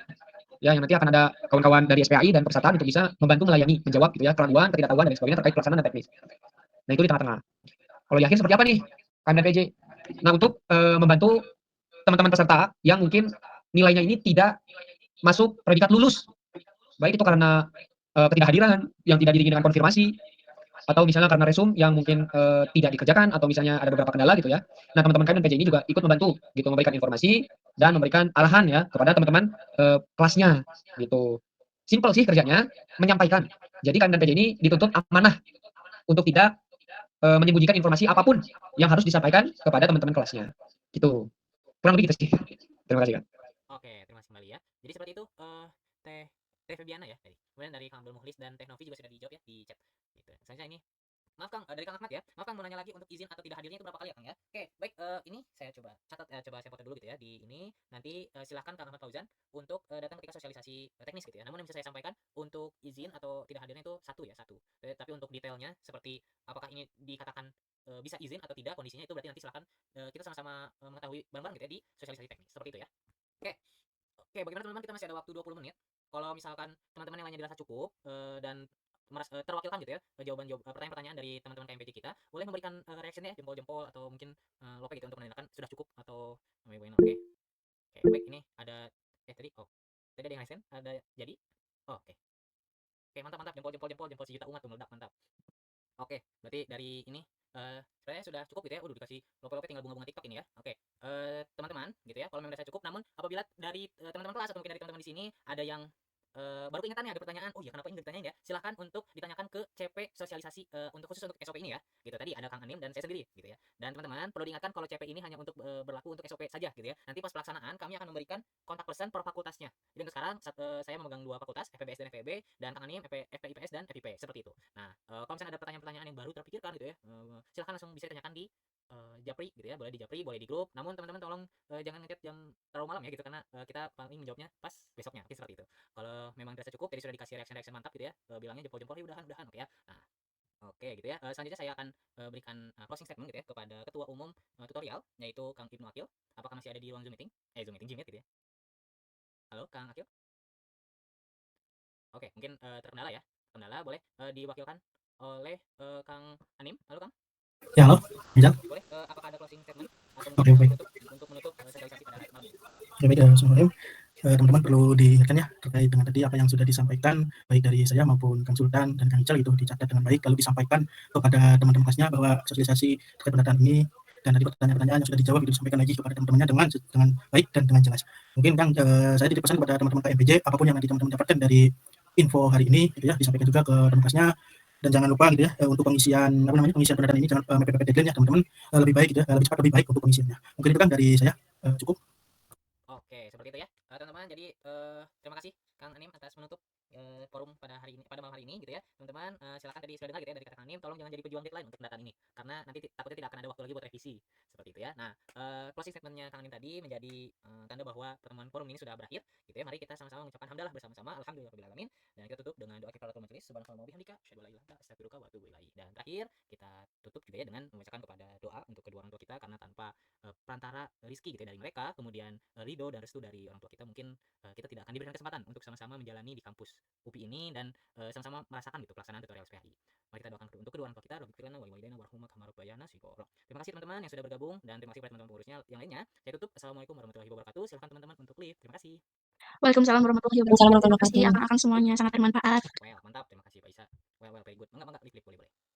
ya, yang nanti akan ada kawan-kawan dari SPAI dan pesertaan untuk bisa membantu melayani, menjawab gitu ya keraguan, ketidaktahuan dan lain sebagainya terkait pelaksanaan dan teknis. Nah, itu di tengah-tengah. Kalau di akhir seperti apa nih KM dan PJ? Nah, untuk membantu teman-teman peserta yang mungkin nilainya ini tidak masuk predikat lulus, baik itu karena ketidakhadiran yang tidak diiringi dengan konfirmasi, atau misalnya karena resum yang mungkin tidak dikerjakan, atau misalnya ada beberapa kendala gitu ya. Nah, teman-teman KM dan PJ ini juga ikut membantu gitu, memberikan informasi dan memberikan arahan ya kepada teman-teman kelasnya gitu. Simple sih kerjanya, menyampaikan. Jadi KM dan PJ ini dituntut amanah untuk tidak menyembunyikan informasi apapun yang harus disampaikan kepada teman-teman kelasnya. Gitu. Kurang lebih gitu sih. Terima kasih, Kak. Oke, terima kasih kembali ya. Jadi seperti itu Teh Febiana ya tadi. Kemudian dari Kang Abdul Mukhlis dan Teh Novi juga sudah dijawab ya di chat. Gitu. Selanjutnya ini maaf Kang, dari Kang Ahmad ya. Maaf Kang, mau nanya lagi untuk izin atau tidak hadirnya itu berapa kali ya Kang ya? Oke, baik ini saya coba catat coba saya foto dulu gitu ya di ini. Nanti silahkan Kang Ahmad Fauzan untuk datang ketika sosialisasi teknis gitu ya. Namun yang bisa saya sampaikan untuk izin atau tidak hadirnya itu satu. Tapi untuk detailnya seperti apakah ini dikatakan bisa izin atau tidak kondisinya itu berarti nanti silahkan kita sama-sama mengetahui bareng-bareng gitu ya di sosialisasi teknis. Seperti itu ya. Oke, bagaimana teman-teman, kita masih ada waktu 20 menit. Kalau misalkan teman-teman yang lainnya dirasa cukup dan terwakilkan gitu ya pertanyaan-pertanyaan dari teman-teman KMPJ kita, boleh memberikan reaction ya, jempol-jempol atau mungkin lope gitu untuk menandakan sudah cukup atau oke. Oke, baik, ini ada tadi ada yang reaction, ada jadi. Oke, mantap jempol sejuta umat tuh meledak, mantap. Oke, berarti dari ini sebenarnya sudah cukup gitu ya. Udah dikasih lope-lope, tinggal bunga-bunga TikTok ini ya. Oke, teman-teman gitu ya. Kalau memang sudah cukup, namun apabila dari teman-teman kelas atau mungkin dari teman-teman di sini ada yang baru keingetan nih ada pertanyaan, oh iya kenapa ini ditanyain ya? Silahkan untuk ditanyakan ke CP sosialisasi untuk khusus untuk SOP ini ya. Gitu tadi ada Kang Anim dan saya sendiri gitu ya. Dan teman-teman perlu diingatkan kalau CP ini hanya untuk berlaku untuk SOP saja gitu ya. Nanti pas pelaksanaan kami akan memberikan kontak person per fakultasnya. Jadi untuk sekarang saya memegang 2 fakultas, FPBS dan FEB, dan Kang Anim FPIPS dan FIP seperti itu. Nah, kalau misalnya ada pertanyaan-pertanyaan yang baru terpikirkan gitu ya, silahkan langsung bisa ditanyakan di Japri gitu ya, boleh di Japri, boleh di grup. Namun teman-teman tolong jangan ngechat jam terlalu malam ya gitu, karena kita paling menjawabnya pas besoknya, mungkin seperti itu. Kalau memang dirasa cukup, jadi sudah dikasih reaction mantap gitu ya, bilangnya jempol-jempol, ya udahan oke ya. Nah, oke gitu ya. Selanjutnya saya akan berikan closing statement gitu ya kepada Ketua Umum Tutorial, yaitu Kang Ibnu Akil. Apakah masih ada di ruang Zoom meeting? Gymit gitu ya. Halo Kang Akil. Oke, mungkin terkendala ya. Terkendala, boleh diwakilkan oleh Kang Anim. Halo Kang. Ya, halo. Rizal. Boleh, apakah ada closing statement atau Oke, baik. untuk menutup sosialisasi pada malam ini? Oke, baik, Assalamualaikum. teman-teman perlu diingatkan ya terkait dengan tadi apa yang sudah disampaikan baik dari saya maupun Kang Sultan dan Kang Ical itu dicatat dengan baik lalu disampaikan kepada teman-teman kelasnya bahwa sosialisasi terkait pendataan ini dan tadi pertanyaan-pertanyaan yang sudah dijawab itu disampaikan lagi kepada teman-temannya dengan baik dan dengan jelas. Mungkin Kang saya titip pesan kepada teman-teman KMPJ apapun yang nanti teman-teman dapatkan dari info hari ini gitu ya disampaikan juga ke teman kelasnya dan jangan lupa gitu ya untuk pengisian pengisian pendataan ini jangan mepet-mepet deadline ya teman-teman lebih baik gitu ya lebih cepat lebih baik untuk pengisiannya. Mungkin itu kan dari saya cukup. Oke, seperti itu ya, teman-teman. Jadi terima kasih Kang Anim atas menutup forum pada hari ini, pada malam hari ini gitu ya, teman-teman. Silakan tadi sudah dengar gitu ya dari kata Kang Anim, tolong jangan jadi pejuang deadline untuk pendataan ini, karena nanti takutnya tidak akan ada waktu lagi buat revisi seperti itu ya. Nah, closing statementnya Kang Anim tadi menjadi tanda bahwa pertemuan forum ini sudah berakhir gitu ya. Mari kita sama-sama mengucapkan hamdalah bersama-sama, alhamdulillahirabbil alamin, dan kita tutup dengan doa kifaratul majelis, subhanakallahumma wa bihamdika, asyhadu an la ilaha illa anta, astaghfiruka wa atubu ilaik. Dan terakhir kita tutup juga ya dengan membacakan kepada doa untuk kedua orang tua kita, karena tanpa perantara rizki gitu ya dari mereka, kemudian ridho dan restu dari orang tua kita, mungkin kita tidak akan diberikan kesempatan untuk sama-sama menjalani di kampus UPI ini dan sama-sama merasakan gitu pelaksanaan tutorial SPAI. Mari kita doakan untuk kedua orang tua kita, Rabbil lana wa walidayna warhamhuma kama rabbayana shighara. Terima kasih teman-teman yang sudah bergabung dan terima kasih kepada teman-teman pengurusnya yang lainnya. Saya tutup. Assalamualaikum warahmatullahi wabarakatuh. Silakan teman-teman untuk live. Terima kasih. Waalaikumsalam warahmatullahi Waalaikumsalam wabarakatuh. warahmatullahi Pasti wabarakatuh. akan semuanya sangat bermanfaat. Well, mantap. Terima kasih Pak Isa. Well, very good. Enggak, live boleh.